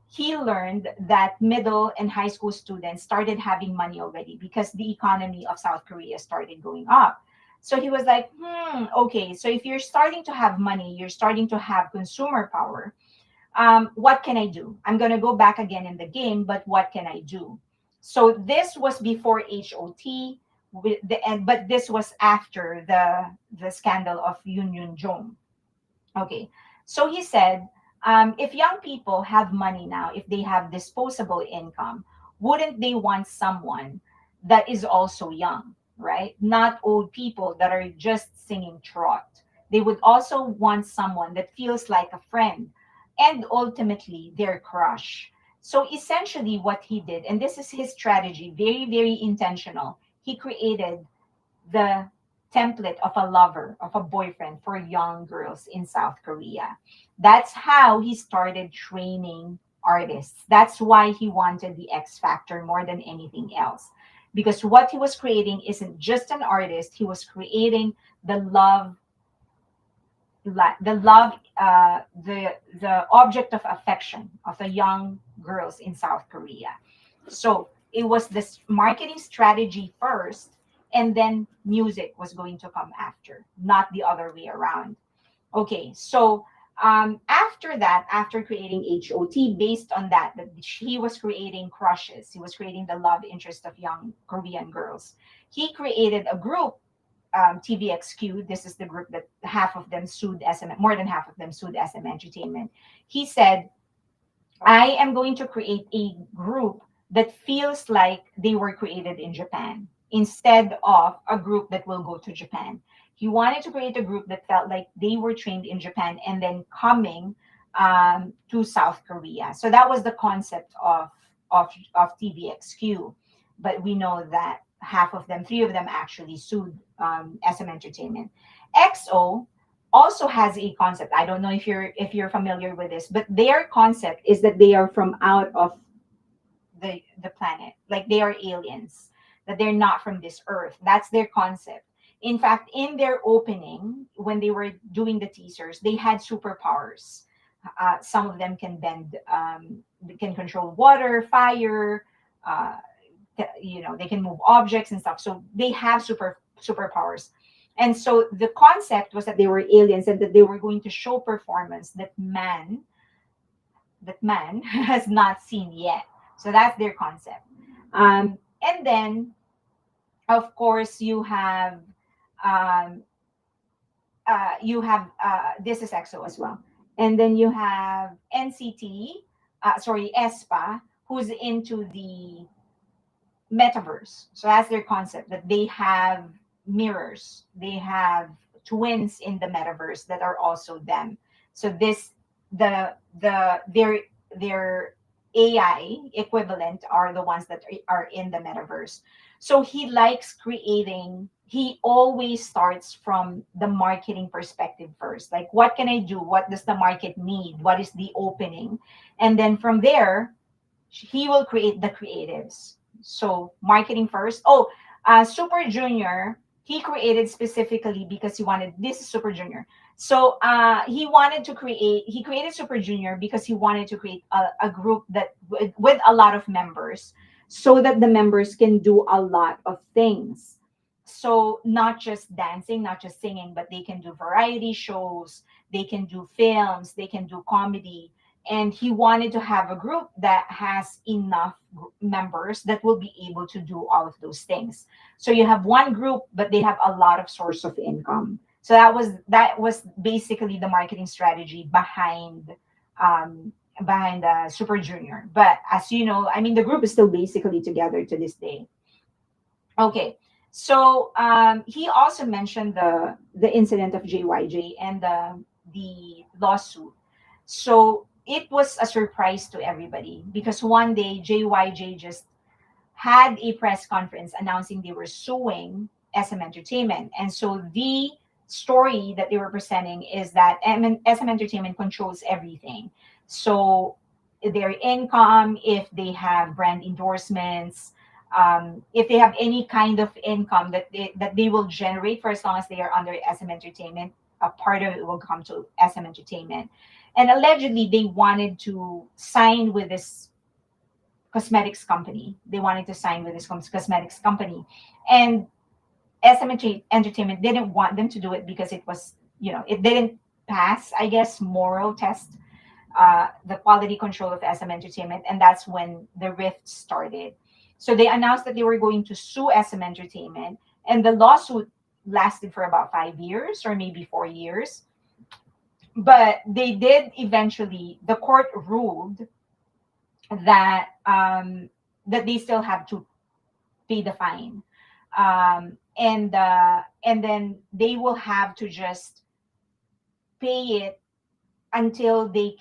Speaker 1: he learned that middle and high school students started having money already because the economy of South Korea started going up. So he was like, okay, so if you're starting to have money, you're starting to have consumer power, what can I do? I'm going to go back again in the game, but what can I do? So this was before HOT, but this was after the scandal of Union Jong. Okay, so he said, if young people have money now, if they have disposable income, wouldn't they want someone that is also young, right? Not old people that are just singing trot. They would also want someone that feels like a friend and ultimately their crush. So essentially, what he did, and this is his strategy, very, very intentional, he created the template of a lover, of a boyfriend for young girls in South Korea. That's how he started training artists. That's why he wanted the X Factor more than anything else. Because what he was creating isn't just an artist, he was creating the love, the object of affection of the young girls in South Korea. So it was this marketing strategy first, and then music was going to come after, not the other way around. Okay, so After that, after creating HOT, based on that he was creating crushes, he was creating the love interest of young Korean girls. He created a group, TVXQ. This is the group that half of them sued SM, more than half of them sued SM Entertainment. He said, I am going to create a group that feels like they were created in Japan instead of a group that will go to Japan. He wanted to create a group that felt like they were trained in Japan and then coming to South Korea. So that was the concept of TVXQ. But we know that half of them, three of them actually sued SM Entertainment. XO also has a concept. I don't know if you're familiar with this, but their concept is that they are from out of the planet, like they are aliens, that they're not from this earth. That's their concept. In fact, in their opening, when they were doing the teasers, they had superpowers. Some of them can bend, they can control water, fire. Uh, they can move objects and stuff. So they have superpowers. And so the concept was that they were aliens and that they were going to show performance that man has not seen yet. So that's their concept. And then, of course, um, this is EXO as well. And then you have NCT, sorry, ESPA, who's into the metaverse. So that's their concept, that they have mirrors, they have twins in the metaverse that are also them. So this their AI equivalent are the ones that are in the metaverse. So he likes creating, he always starts from the marketing perspective first. Like, what can I do? What does the market need? What is the opening? And then from there, he will create the creatives. So marketing first. Oh, Super Junior, he created specifically because he wanted, this is Super Junior. So he created Super Junior because he wanted to create a group that with a lot of members, so that the members can do a lot of things. So not just dancing, not just singing, but they can do variety shows, they can do films, they can do comedy. And he wanted to have a group that has enough members that will be able to do all of those things. So you have one group, but they have a lot of source of income. So that was basically the marketing strategy um, behind Super Junior. But as you know, I mean, the group is still basically together to this day. Okay. So he also mentioned the incident of JYJ and the lawsuit. So it was a surprise to everybody because one day JYJ just had a press conference announcing they were suing SM Entertainment. And so the story that they were presenting is that SM Entertainment controls everything. So their income, if they have brand endorsements, if they have any kind of income that they will generate for as long as they are under SM Entertainment, a part of it will come to SM Entertainment. And allegedly, they wanted to sign with this cosmetics company. They wanted to sign with this cosmetics company, and Entertainment didn't want them to do it because it was, it didn't pass, I guess, moral test, the quality control of SM Entertainment, and that's when the rift started. So they announced that they were going to sue SM Entertainment, and the lawsuit lasted for about 5 years or maybe 4 years. But they did eventually, the court ruled that they still have to pay the fine, and then they will have to just pay it until they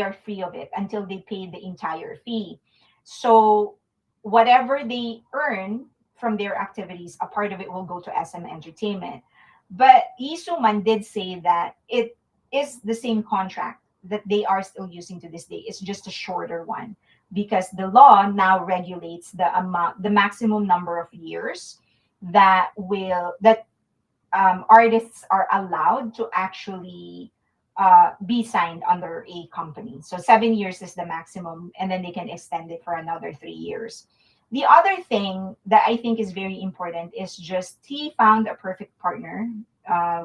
Speaker 1: are free of it, until they pay the entire fee. So whatever they earn from their activities, a part of it will go to SM Entertainment. But Isuman did say that it is the same contract that they are still using to this day. It's just a shorter one because the law now regulates the maximum number of years that artists are allowed to actually be signed under a company. So 7 years is the maximum, and then they can extend it for another 3 years. The other thing that I think is very important is just he found a perfect partner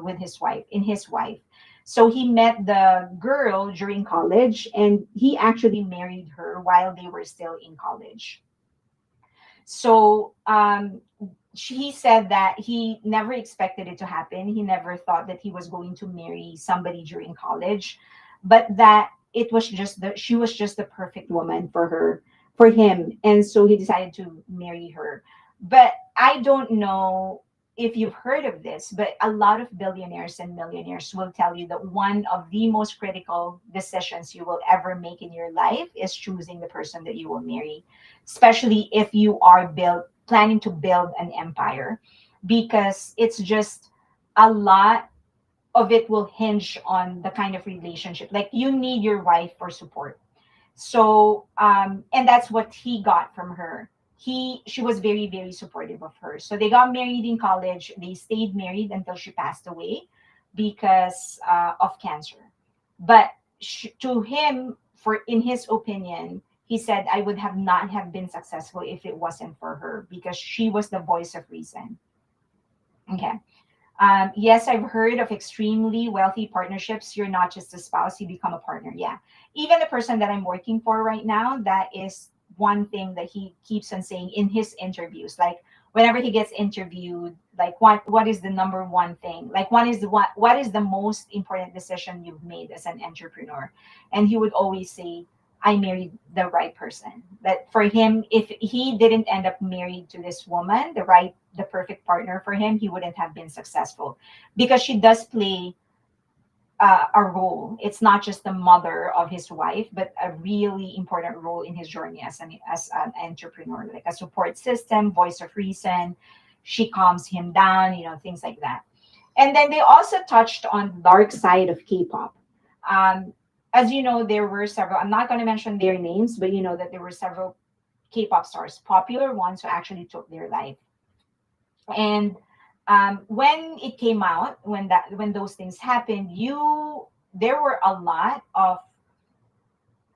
Speaker 1: with his wife, So he met the girl during college, and he actually married her while they were still in college. So he said that he never expected it to happen. He never thought that he was going to marry somebody during college, but that it was just the she was just the perfect woman for her, for him, and so he decided to marry her. But I don't know if you've heard of this, but a lot of billionaires and millionaires will tell you that one of the most critical decisions you will ever make in your life is choosing the person that you will marry, especially if you are planning to build an empire, because it's just a lot of it will hinge on the kind of relationship. Like, you need your wife for support. So and that's what he got from her. She was very, very supportive of her. So they got married in college. They stayed married until she passed away because of cancer. But to him, for in his opinion, he said, I would have not have been successful if it wasn't for her, because she was the voice of reason. Okay. Yes, I've heard of extremely wealthy partnerships. You're not just a spouse, you become a partner. Yeah. Even the person that I'm working for right now, that is one thing that he keeps on saying in his interviews. Like, whenever he gets interviewed, like, what is the number one thing? Like, what is the most important decision you've made as an entrepreneur? And he would always say, I married the right person. That for him, if he didn't end up married to this woman, the perfect partner for him, he wouldn't have been successful, because she does play a role. It's not just the mother of his wife, but a really important role in his journey as an entrepreneur, like a support system, voice of reason. She calms him down, things like that. And then they also touched on dark side of K-pop. Um, as you know, there were several. I'm not going to mention their names, but you know that there were several K-pop stars, popular ones, who actually took their life. And when it came out, when those things happened, you there were a lot of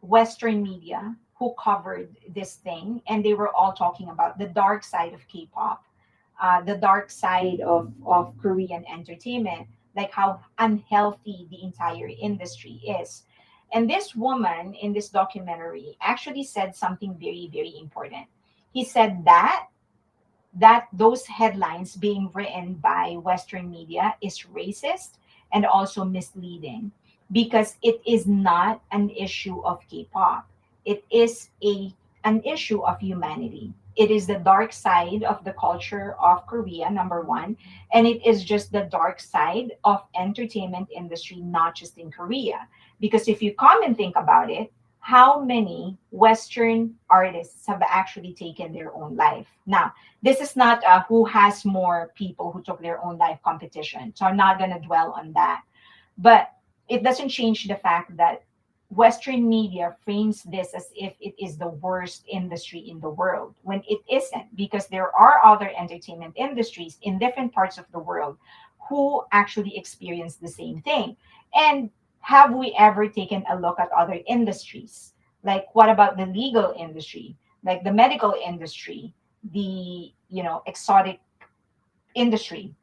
Speaker 1: Western media who covered this thing, and they were all talking about the dark side of K-pop, the dark side of Korean entertainment, like how unhealthy the entire industry is. And this woman in this documentary actually said something very, very important. He said that those headlines being written by Western media is racist and also misleading, because it is not an issue of K-pop. It is an issue of humanity. It is the dark side of the culture of Korea, number one, and it is just the dark side of entertainment industry, not just in Korea. Because if you come and think about it, how many Western artists have actually taken their own life? Now, this is not a who has more people who took their own life competition. So I'm not going to dwell on that. But it doesn't change the fact that Western media frames this as if it is the worst industry in the world, when it isn't, because there are other entertainment industries in different parts of the world who actually experience the same thing. And have we ever taken a look at other industries? Like, what about the legal industry, like the medical industry, the exotic industry,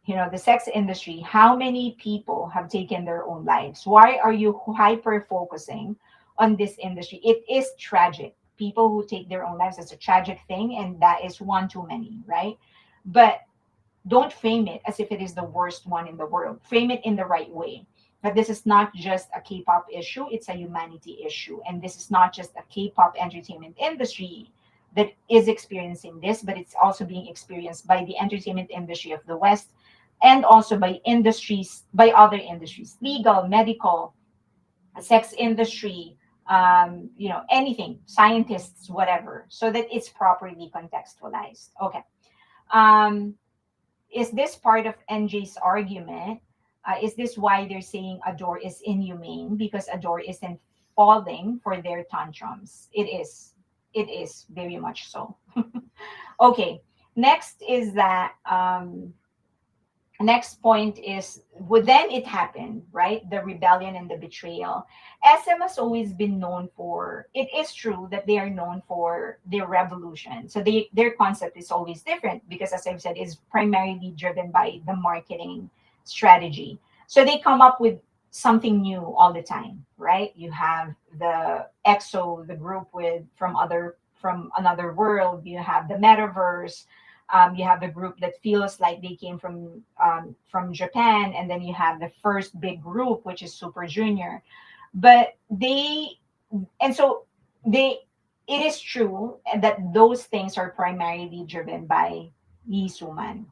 Speaker 1: the sex industry? How many people have taken their own lives? Why are you hyper focusing on this industry? It is tragic. People who take their own lives is a tragic thing, and that is one too many, right? But don't frame it as if it is the worst one in the world. Frame it in the right way. But this is not just a K-pop issue, it's a humanity issue. And this is not just a K-pop entertainment industry that is experiencing this, but it's also being experienced by the entertainment industry of the West, and also by other industries, legal, medical, sex industry, anything, scientists, whatever, so that it's properly contextualized. Okay. Um, is this part of NJ's argument? Is this why they're saying Adore is inhumane? Because Adore isn't falling for their tantrums. It is. It is very much so. Okay. Next is that next point is, well, then it happened, right? The rebellion and the betrayal. SM has always been known for, it is true that they are known for their revolution. So their concept is always different, because, as I've said, is primarily driven by the marketing strategy. So they come up with something new all the time, right? You have the EXO, the group with from another world. You have the metaverse. You have the group that feels like they came from Japan, and then you have the first big group, which is Super Junior. But they and so they it is true that those things are primarily driven by Lee Suman.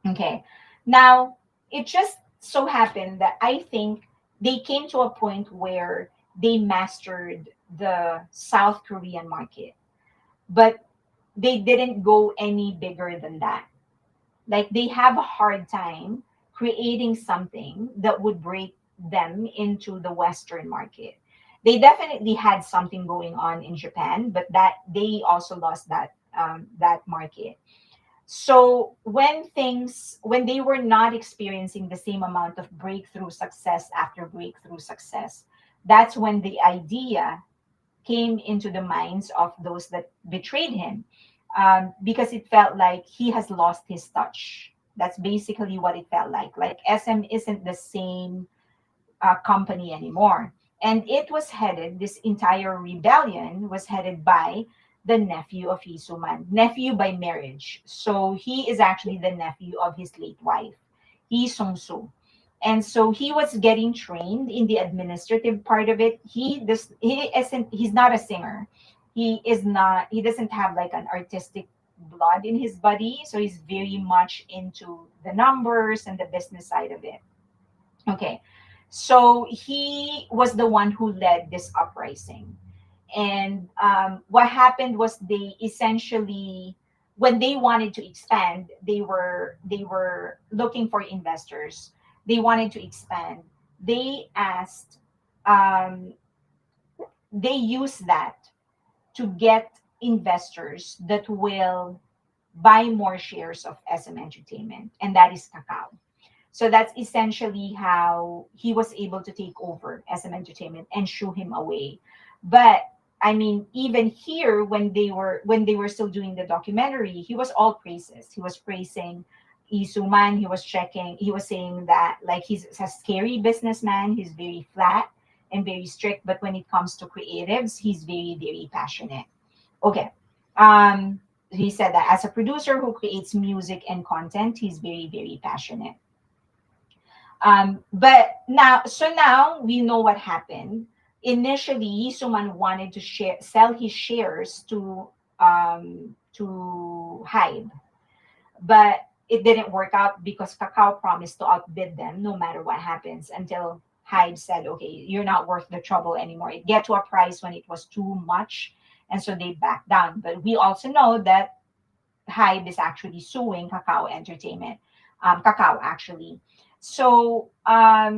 Speaker 1: Okay. Now, it just so happened that I think they came to a point where they mastered the South Korean market, but they didn't go any bigger than that. Like they have a hard time creating something that would break them into the Western market. They definitely had something going on in Japan, but that they also lost that market. So when they were not experiencing the same amount of breakthrough success after breakthrough success, that's when the idea came into the minds of those that betrayed him, because it felt like he has lost his touch. That's basically what it felt like. Like SM isn't the same company anymore. And it was headed, this entire rebellion was headed by the nephew of Isuman, nephew by marriage. So he is actually the nephew of his late wife, Lee Sung-soo. And so he was getting trained in the administrative part of it. He's not a singer. He doesn't have like an artistic blood in his body. So he's very much into the numbers and the business side of it. Okay. So he was the one who led this uprising. And what happened was they essentially, when they wanted to expand, they were looking for investors. They wanted to expand. They asked, um, they used that to get investors that will buy more shares of SM Entertainment, and that is Kakao. So that's essentially how he was able to take over SM Entertainment and shoo him away. But I mean, even here, when they were still doing the documentary, he was all praises. He was praising Isuman. He was saying that like he's a scary businessman. He's very flat and very strict. But when it comes to creatives, he's very, very passionate. Okay. He said that as a producer who creates music and content, he's very, very passionate. But now we know what happened. Initially, Suman wanted to sell his shares to Hybe, but it didn't work out because Kakao promised to outbid them no matter what happens until Hybe said, "Okay, you're not worth the trouble anymore." It get to a price when it was too much, and so they backed down. But we also know that Hybe is actually suing Kakao Entertainment, Kakao actually. So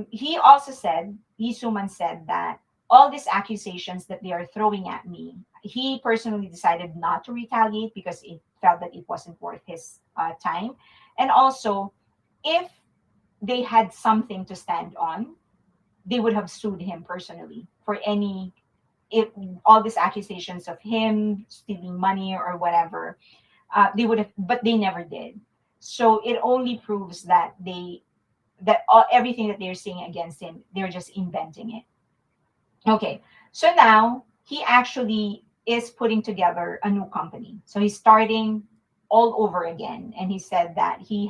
Speaker 1: he also said, Isuman said that all these accusations that they are throwing at me, he personally decided not to retaliate because it felt that it wasn't worth his time. And also, if they had something to stand on, they would have sued him personally for any if all these accusations of him stealing money or whatever. They would have, but they never did. So it only proves that everything that they're saying against him, they're just inventing it. Okay, so now he actually is putting together a new company. So he's starting all over again, and he said that he's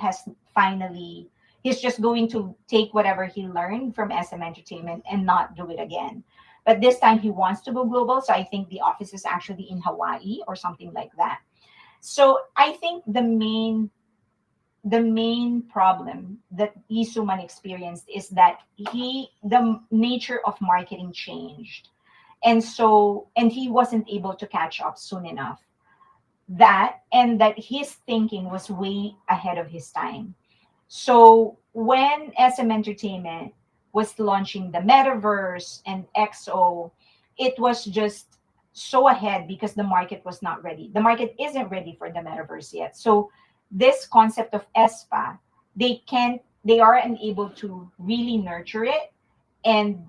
Speaker 1: just going to take whatever he learned from SM Entertainment and not do it again. But this time he wants to go global. So I think the office is actually in Hawaii or something like that. So I think the main problem that Isuman experienced is that the nature of marketing changed. And he wasn't able to catch up soon enough. That his thinking was way ahead of his time. So when SM Entertainment was launching the metaverse and XO, it was just so ahead because the market was not ready. The market isn't ready for the metaverse yet. So this concept of ESPA, they are unable to really nurture it and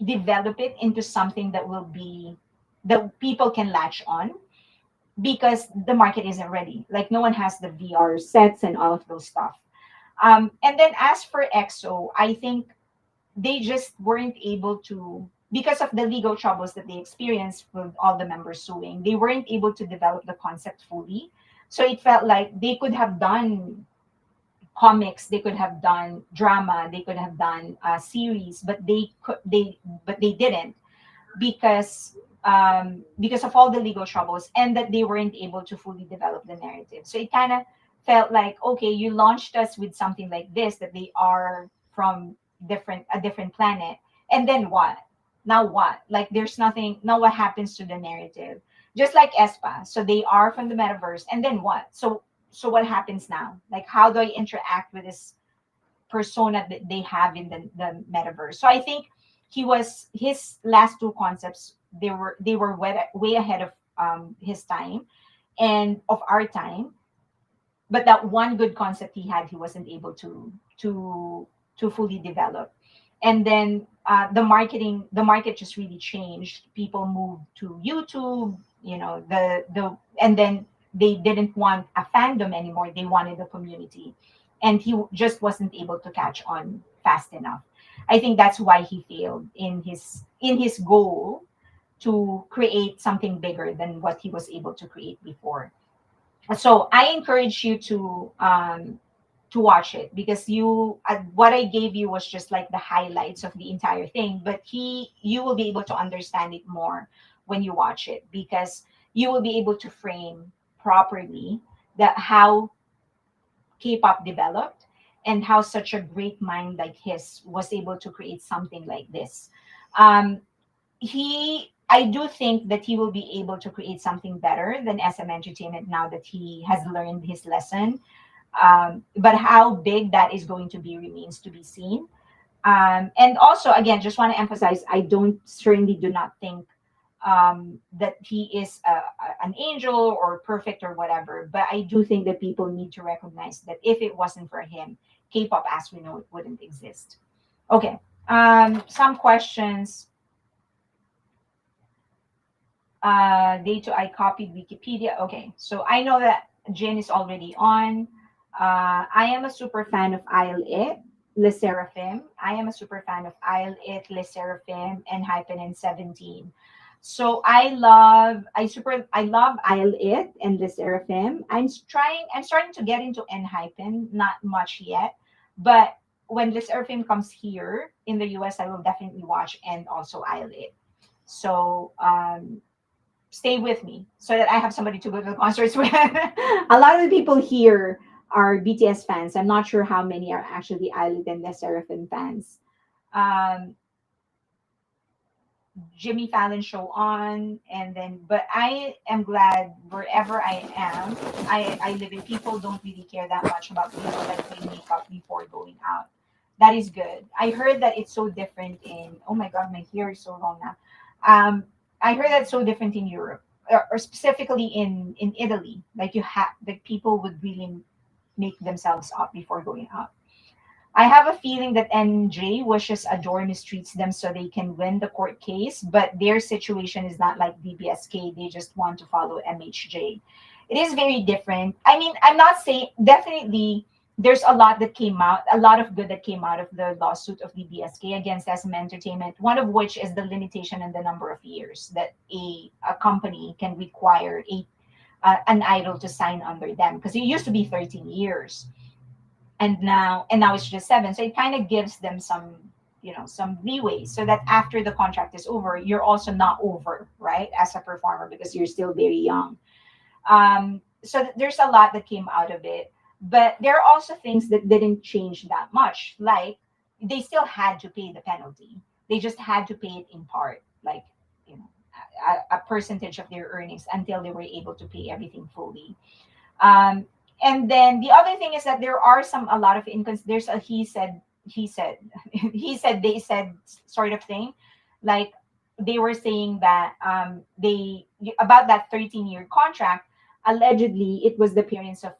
Speaker 1: develop it into something that people can latch on because the market isn't ready. Like no one has the VR sets and all of those stuff. And then as for EXO, I think they just weren't able to, because of the legal troubles that they experienced with all the members suing, they weren't able to develop the concept fully. So it felt like they could have done comics, they could have done drama, they could have done a series, but they didn't, because of all the legal troubles, and that they weren't able to fully develop the narrative. So it kind of felt like, okay, you launched us with something like this, that they are from different planet, and then what? Now what? Like there's nothing. Now what happens to the narrative? Just like Espa, so they are from the metaverse, and then what? So what happens now? Like how do I interact with this persona that they have in the metaverse? So I think his last two concepts, they were way ahead of his time and of our time. But that one good concept he had, he wasn't able to fully develop. And then the market just really changed. People moved to YouTube, the and then they didn't want a fandom anymore, they wanted a community, and he just wasn't able to catch on fast enough. I think that's why he failed in his goal to create something bigger than what he was able to create before. So I encourage you to watch it, because what I gave you was just like the highlights of the entire thing, but you will be able to understand it more when you watch it, because you will be able to frame properly that how K-pop developed, and how such a great mind like his was able to create something like this. Um, I do think that he will be able to create something better than SM Entertainment now that he has learned his lesson. But how big that is going to be remains to be seen. And also, again, just want to emphasize, I don't certainly do not think that he is an angel or perfect or whatever. But I do think that people need to recognize that if it wasn't for him, K-pop as we know it wouldn't exist. Okay. Some questions. Day two, I copied Wikipedia. Okay, so I know that Jin is already on. I am a super fan of I'll It, Le Seraphim. I am a super fan of I'll It, Le Seraphim, and Hypen and 17. So I love I'll It and Le Seraphim. I'm starting to get into Hypen, not much yet, but when Le Seraphim comes here in the US, I will definitely watch, and also I'll It. So stay with me so that I have somebody to go to the concerts with. A lot of the people here are BTS fans. I'm not sure how many are actually Island and the Seraphim fans. Um, Jimmy Fallon show on, and then, but I am glad wherever I am, I live in, people don't really care that much about people that wear makeup before going out. That is good. I heard that it's so different in, oh my God, my hair is so long now. I heard that's so different in Europe, or specifically in Italy. Like like people would really make themselves up before going out. I have a feeling that NJ wishes Adore mistreats them so they can win the court case, but their situation is not like BBSK. They just want to follow MHJ. It is very different. I mean, I'm not saying, definitely there's a lot that came out, a lot of good that came out of the lawsuit of BBSK against SM Entertainment, one of which is the limitation in the number of years that a company can require an idol to sign under them, because it used to be 13 years, and now it's just 7. So it kind of gives them some leeway, so that after the contract is over, you're also not over, right, as a performer, because you're still very young. So there's a lot that came out of it, but there are also things that didn't change that much. Like they still had to pay the penalty. They just had to pay it in part, like a percentage of their earnings, until they were able to pay everything fully. Um, and then the other thing is that there are a lot of incons. There's a he said, he said, they said sort of thing. Like they were saying that they about that 13-year contract. Allegedly, it was the parents of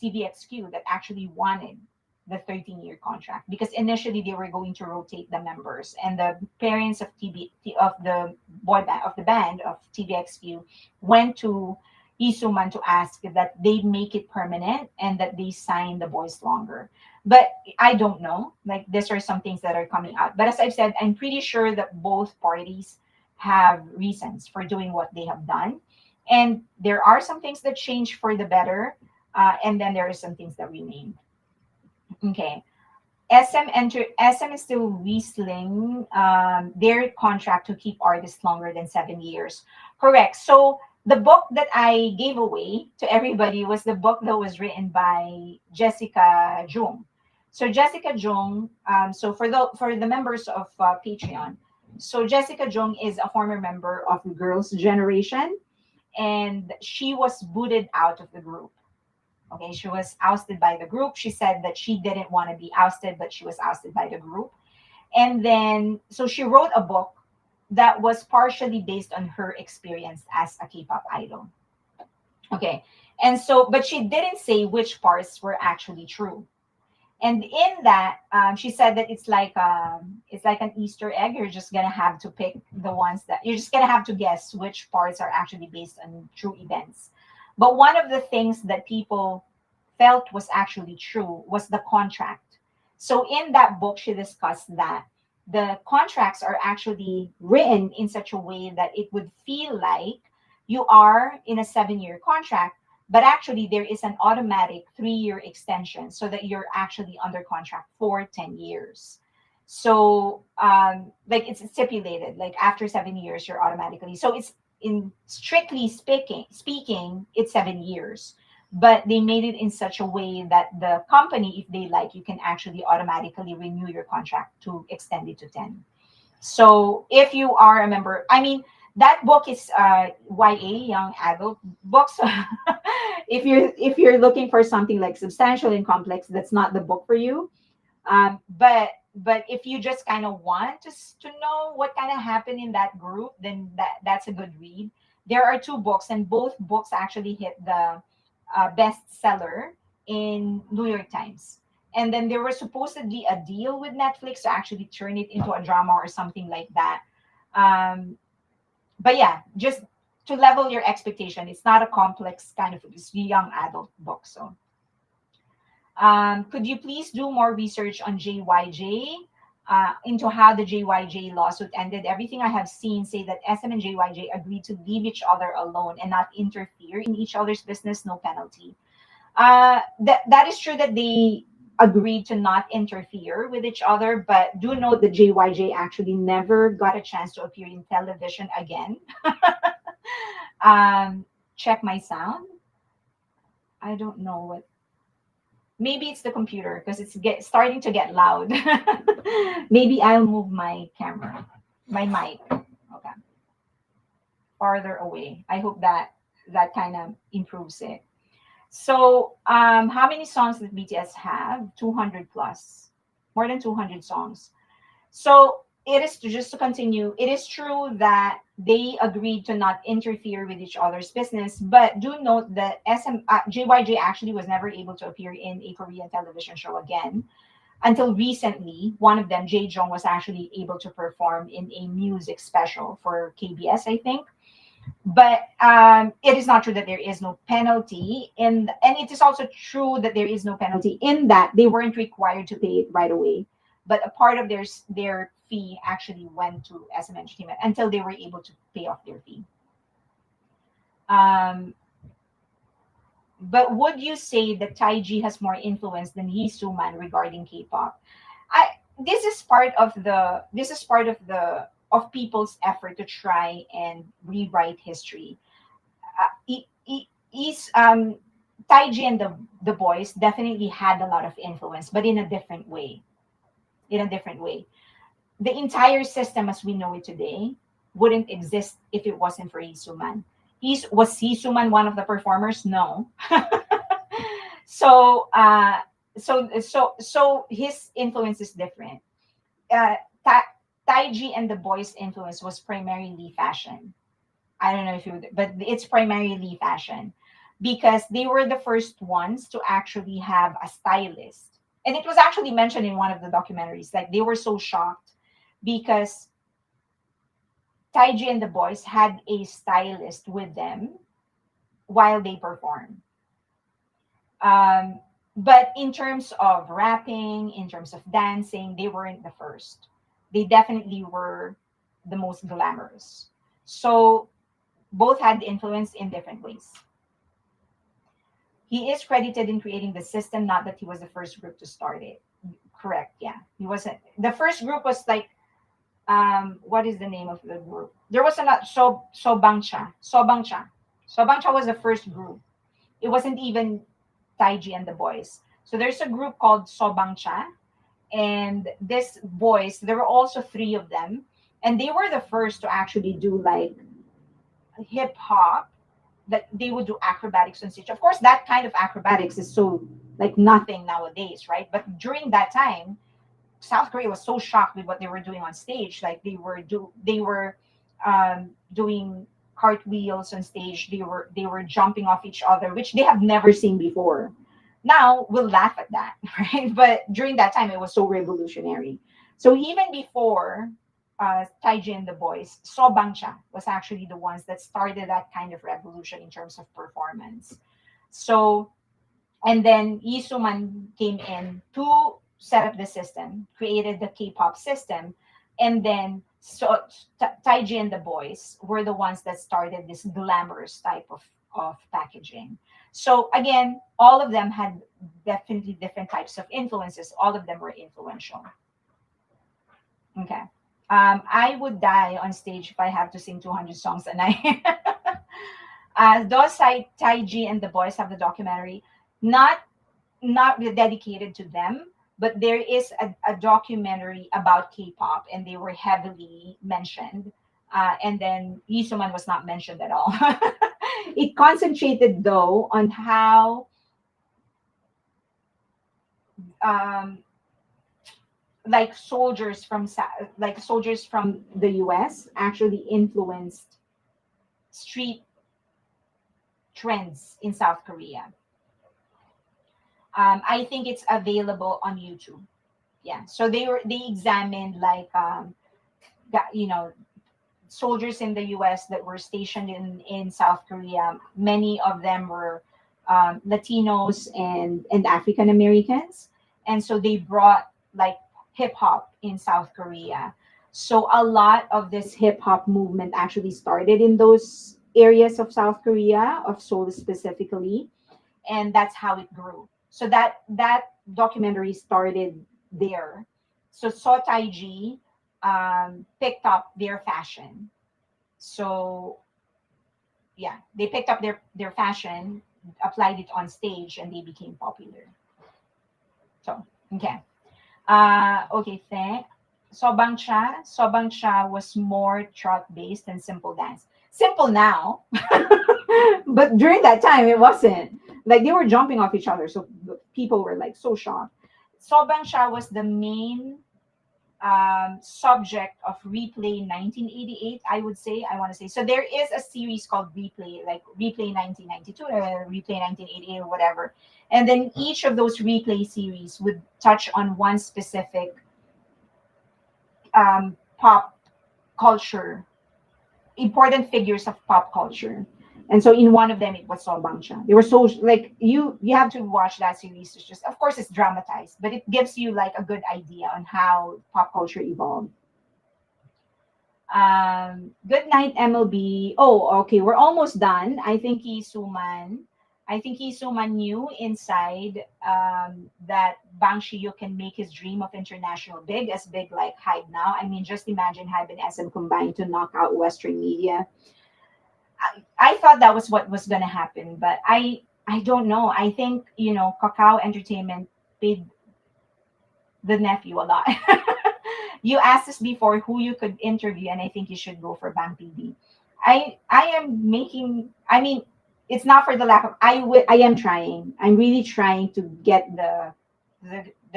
Speaker 1: TVXQ that actually wanted the 13-year contract, because initially they were going to rotate the members, and the parents of of the band of TVXQ went to SOOMAN to ask that they make it permanent and that they sign the boys longer. But I don't know. Like these are some things that are coming out. But as I've said, I'm pretty sure that both parties have reasons for doing what they have done. And there are some things that change for the better. And then there are some things that remain. Okay. SM is still whistling their contract to keep artists longer than 7 years. Correct. So the book that I gave away to everybody was the book that was written by Jessica Jung. So Jessica Jung, so for the members of Patreon, so Jessica Jung is a former member of Girls' Generation, and she was booted out of the group. Okay, she was ousted by the group. She said that she didn't want to be ousted, but she was ousted by the group. And then, so she wrote a book that was partially based on her experience as a K-pop idol. Okay, and so, but she didn't say which parts were actually true. And in that, she said that it's like an Easter egg. You're just gonna have to pick the ones that you're just gonna have to guess which parts are actually based on true events. But one of the things that people felt was actually true was the contract. So in that book, she discussed that the contracts are actually written in such a way that it would feel like you are in a 7 year contract, but actually there is an automatic 3 year extension so that you're actually under contract for 10 years. So like it's stipulated, like after 7 years you're automatically, so it's in strictly speaking it's 7 years, but they made it in such a way that the company, if they like, you can actually automatically renew your contract to extend it to 10. So if you are a member, I mean, that book is YA, young adult books. If you're looking for something like substantial and complex, that's not the book for you. But if you just kind of want to know what kind of happened in that group, then that's a good read. There are two books, and both books actually hit the bestseller in New York Times. And then there was supposedly a deal with Netflix to actually turn it into a drama or something like that. Um, but yeah, just to level your expectation, it's not a complex kind of, it's a young adult book. So could you please do more research on JYJ, into how the JYJ lawsuit ended? Everything I have seen say that SM and JYJ agreed to leave each other alone and not interfere in each other's business, no penalty. That is true that they agreed to not interfere with each other, but do note that JYJ actually never got a chance to appear in television again. Check my sound. I don't know what. Maybe it's the computer because it's starting to get loud. Maybe I'll move my camera, my mic. Okay, farther away. I hope that kind of improves it. So, how many songs does BTS have? 200 plus, more than 200 songs. So it is just to continue. It is true that they agreed to not interfere with each other's business, but do note that JYJ actually was never able to appear in a Korean television show again until recently. One of them, Jae Jong, was actually able to perform in a music special for KBS, I think. But it is not true that there is no penalty, and it is also true that there is no penalty in that they weren't required to pay it right away, but a part of their fee actually went to SM Entertainment until they were able to pay off their fee. Um, but would you say that Taiji has more influence than Lee Suman regarding K-pop? I this is part of the of people's effort to try and rewrite history. Is Taiji and the boys definitely had a lot of influence, but in a different way. In a different way. The entire system as we know it today wouldn't exist if it wasn't for Isuman. Was Isuman one of the performers? No. So so his influence is different. Uh, Taiji and the boys' influence was primarily fashion. I don't know if you, but it's primarily fashion because they were the first ones to actually have a stylist. And it was actually mentioned in one of the documentaries. Like they were so shocked because Taiji and the boys had a stylist with them while they performed. Um, But in terms of rapping, in terms of dancing, they weren't the first. They definitely were the most glamorous. So both had influence in different ways. He is credited in creating the system, not that he was the first group to start it. Correct, yeah. He wasn't. The first group was like, what is the name of the group? There was a lot. Sobangcha was the first group. It wasn't even Taiji and the boys. So there's a group called Sobangcha, and this boys, there were also three of them, and they were the first to actually do like hip hop, that they would do acrobatics on stage. Of course, that kind of acrobatics is so like nothing nowadays, right? But during that time, South Korea was so shocked with what they were doing on stage. Like they were doing cartwheels on stage. They were jumping off each other, which they have never seen before. Now we'll laugh at that, right? But during that time, it was so revolutionary. So even before Taiji and the boys, So Bangcha was actually the ones that started that kind of revolution in terms of performance. So, and then Lee Suman came in to set up the system, created the K-pop system, and then Taiji and the boys were the ones that started this glamorous type of packaging. So again, all of them had definitely different types of influences. All of them were influential. Okay. I would die on stage if I have to sing 200 songs a night. Those Taiji and the boys have the documentary. Not not really dedicated to them, but there is a documentary about K-pop, and they were heavily mentioned. And then Isuman was not mentioned at all. It concentrated though on how um, like soldiers from the U.S. actually influenced street trends in South Korea. I think it's available on YouTube. Yeah, so they examined like soldiers in the U.S. that were stationed in South Korea. Many of them were Latinos and African Americans, and so they brought like hip hop in South Korea. So a lot of this hip hop movement actually started in those areas of South Korea, of Seoul specifically, and that's how it grew. So that documentary started there. So So Taiji picked up their fashion. So yeah, they picked up their fashion, applied it on stage, and they became popular. So okay, okay, thank. Sobang Cha was more trot based and simple dance. Simple now, but during that time it wasn't. Like they were jumping off each other, so people were like so shocked. Sobang Cha was the main subject of Replay 1988, I would say. I want to say. So there is a series called Replay, like Replay 1992 or Replay 1988 or whatever. And then each of those Replay series would touch on one specific pop culture, important figures of pop culture. And so in one of them, it was Sol Bangcha. They were so like you have to watch that series. It's just, of course, it's dramatized, but it gives you like a good idea on how pop culture evolved. Good night, MLB. Oh, okay, we're almost done. I think Suman knew inside that Bang Shiyu can make his dream of international big as big like Hybe now. I mean, just imagine Hybe and SM combined to knock out Western media. I thought that was what was going to happen, but I don't know. I think Kakao Entertainment paid the nephew a lot. You asked us before who you could interview, and I think you should go for Bang PD. I am making. I mean, it's not for the lack of. I am trying. I'm really trying to get the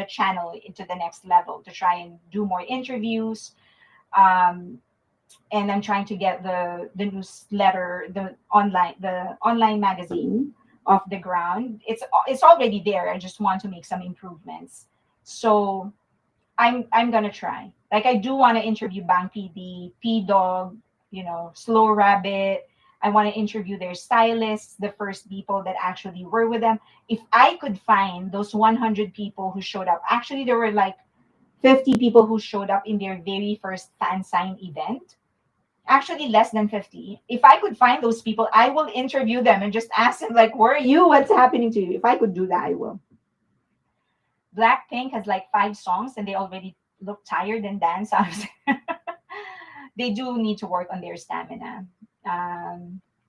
Speaker 1: channel into the next level to try and do more interviews. Um, and I'm trying to get the newsletter, the online magazine off the ground. It's already there. I just want to make some improvements. So I'm gonna try. Like I do want to interview Bang PD, P Dog, Slow Rabbit. I want to interview their stylists, the first people that actually were with them. If I could find those 100 people who showed up, actually, there were like 50 people who showed up in their very first fan sign event. Actually, less than 50. If I could find those people, I will interview them and just ask them, like, where are you? What's happening to you? If I could do that, I will. Blackpink has like 5 songs and they already look tired and dance. They do need to work on their stamina.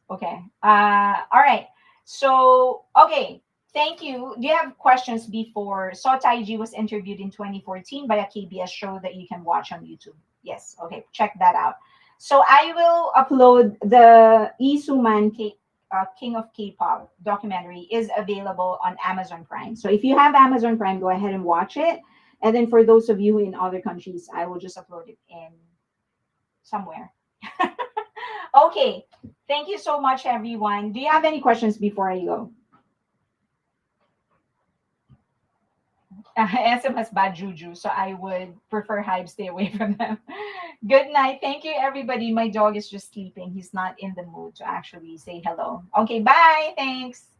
Speaker 1: Okay. All right. So, okay. Thank you. Do you have questions before? So Taiji was interviewed in 2014 by a KBS show that you can watch on YouTube. Yes. Okay. Check that out. So I will upload the SOOMAN King of K-pop documentary is available on Amazon Prime. So if you have Amazon Prime, go ahead and watch it. And then for those of you in other countries, I will just upload it in somewhere. Okay. Thank you so much, everyone. Do you have any questions before I go? SM has bad juju, so I would prefer HYEB'S stay away from them. Good night. Thank you, everybody. My dog is just sleeping. He's not in the mood to actually say hello. Okay, bye. Thanks.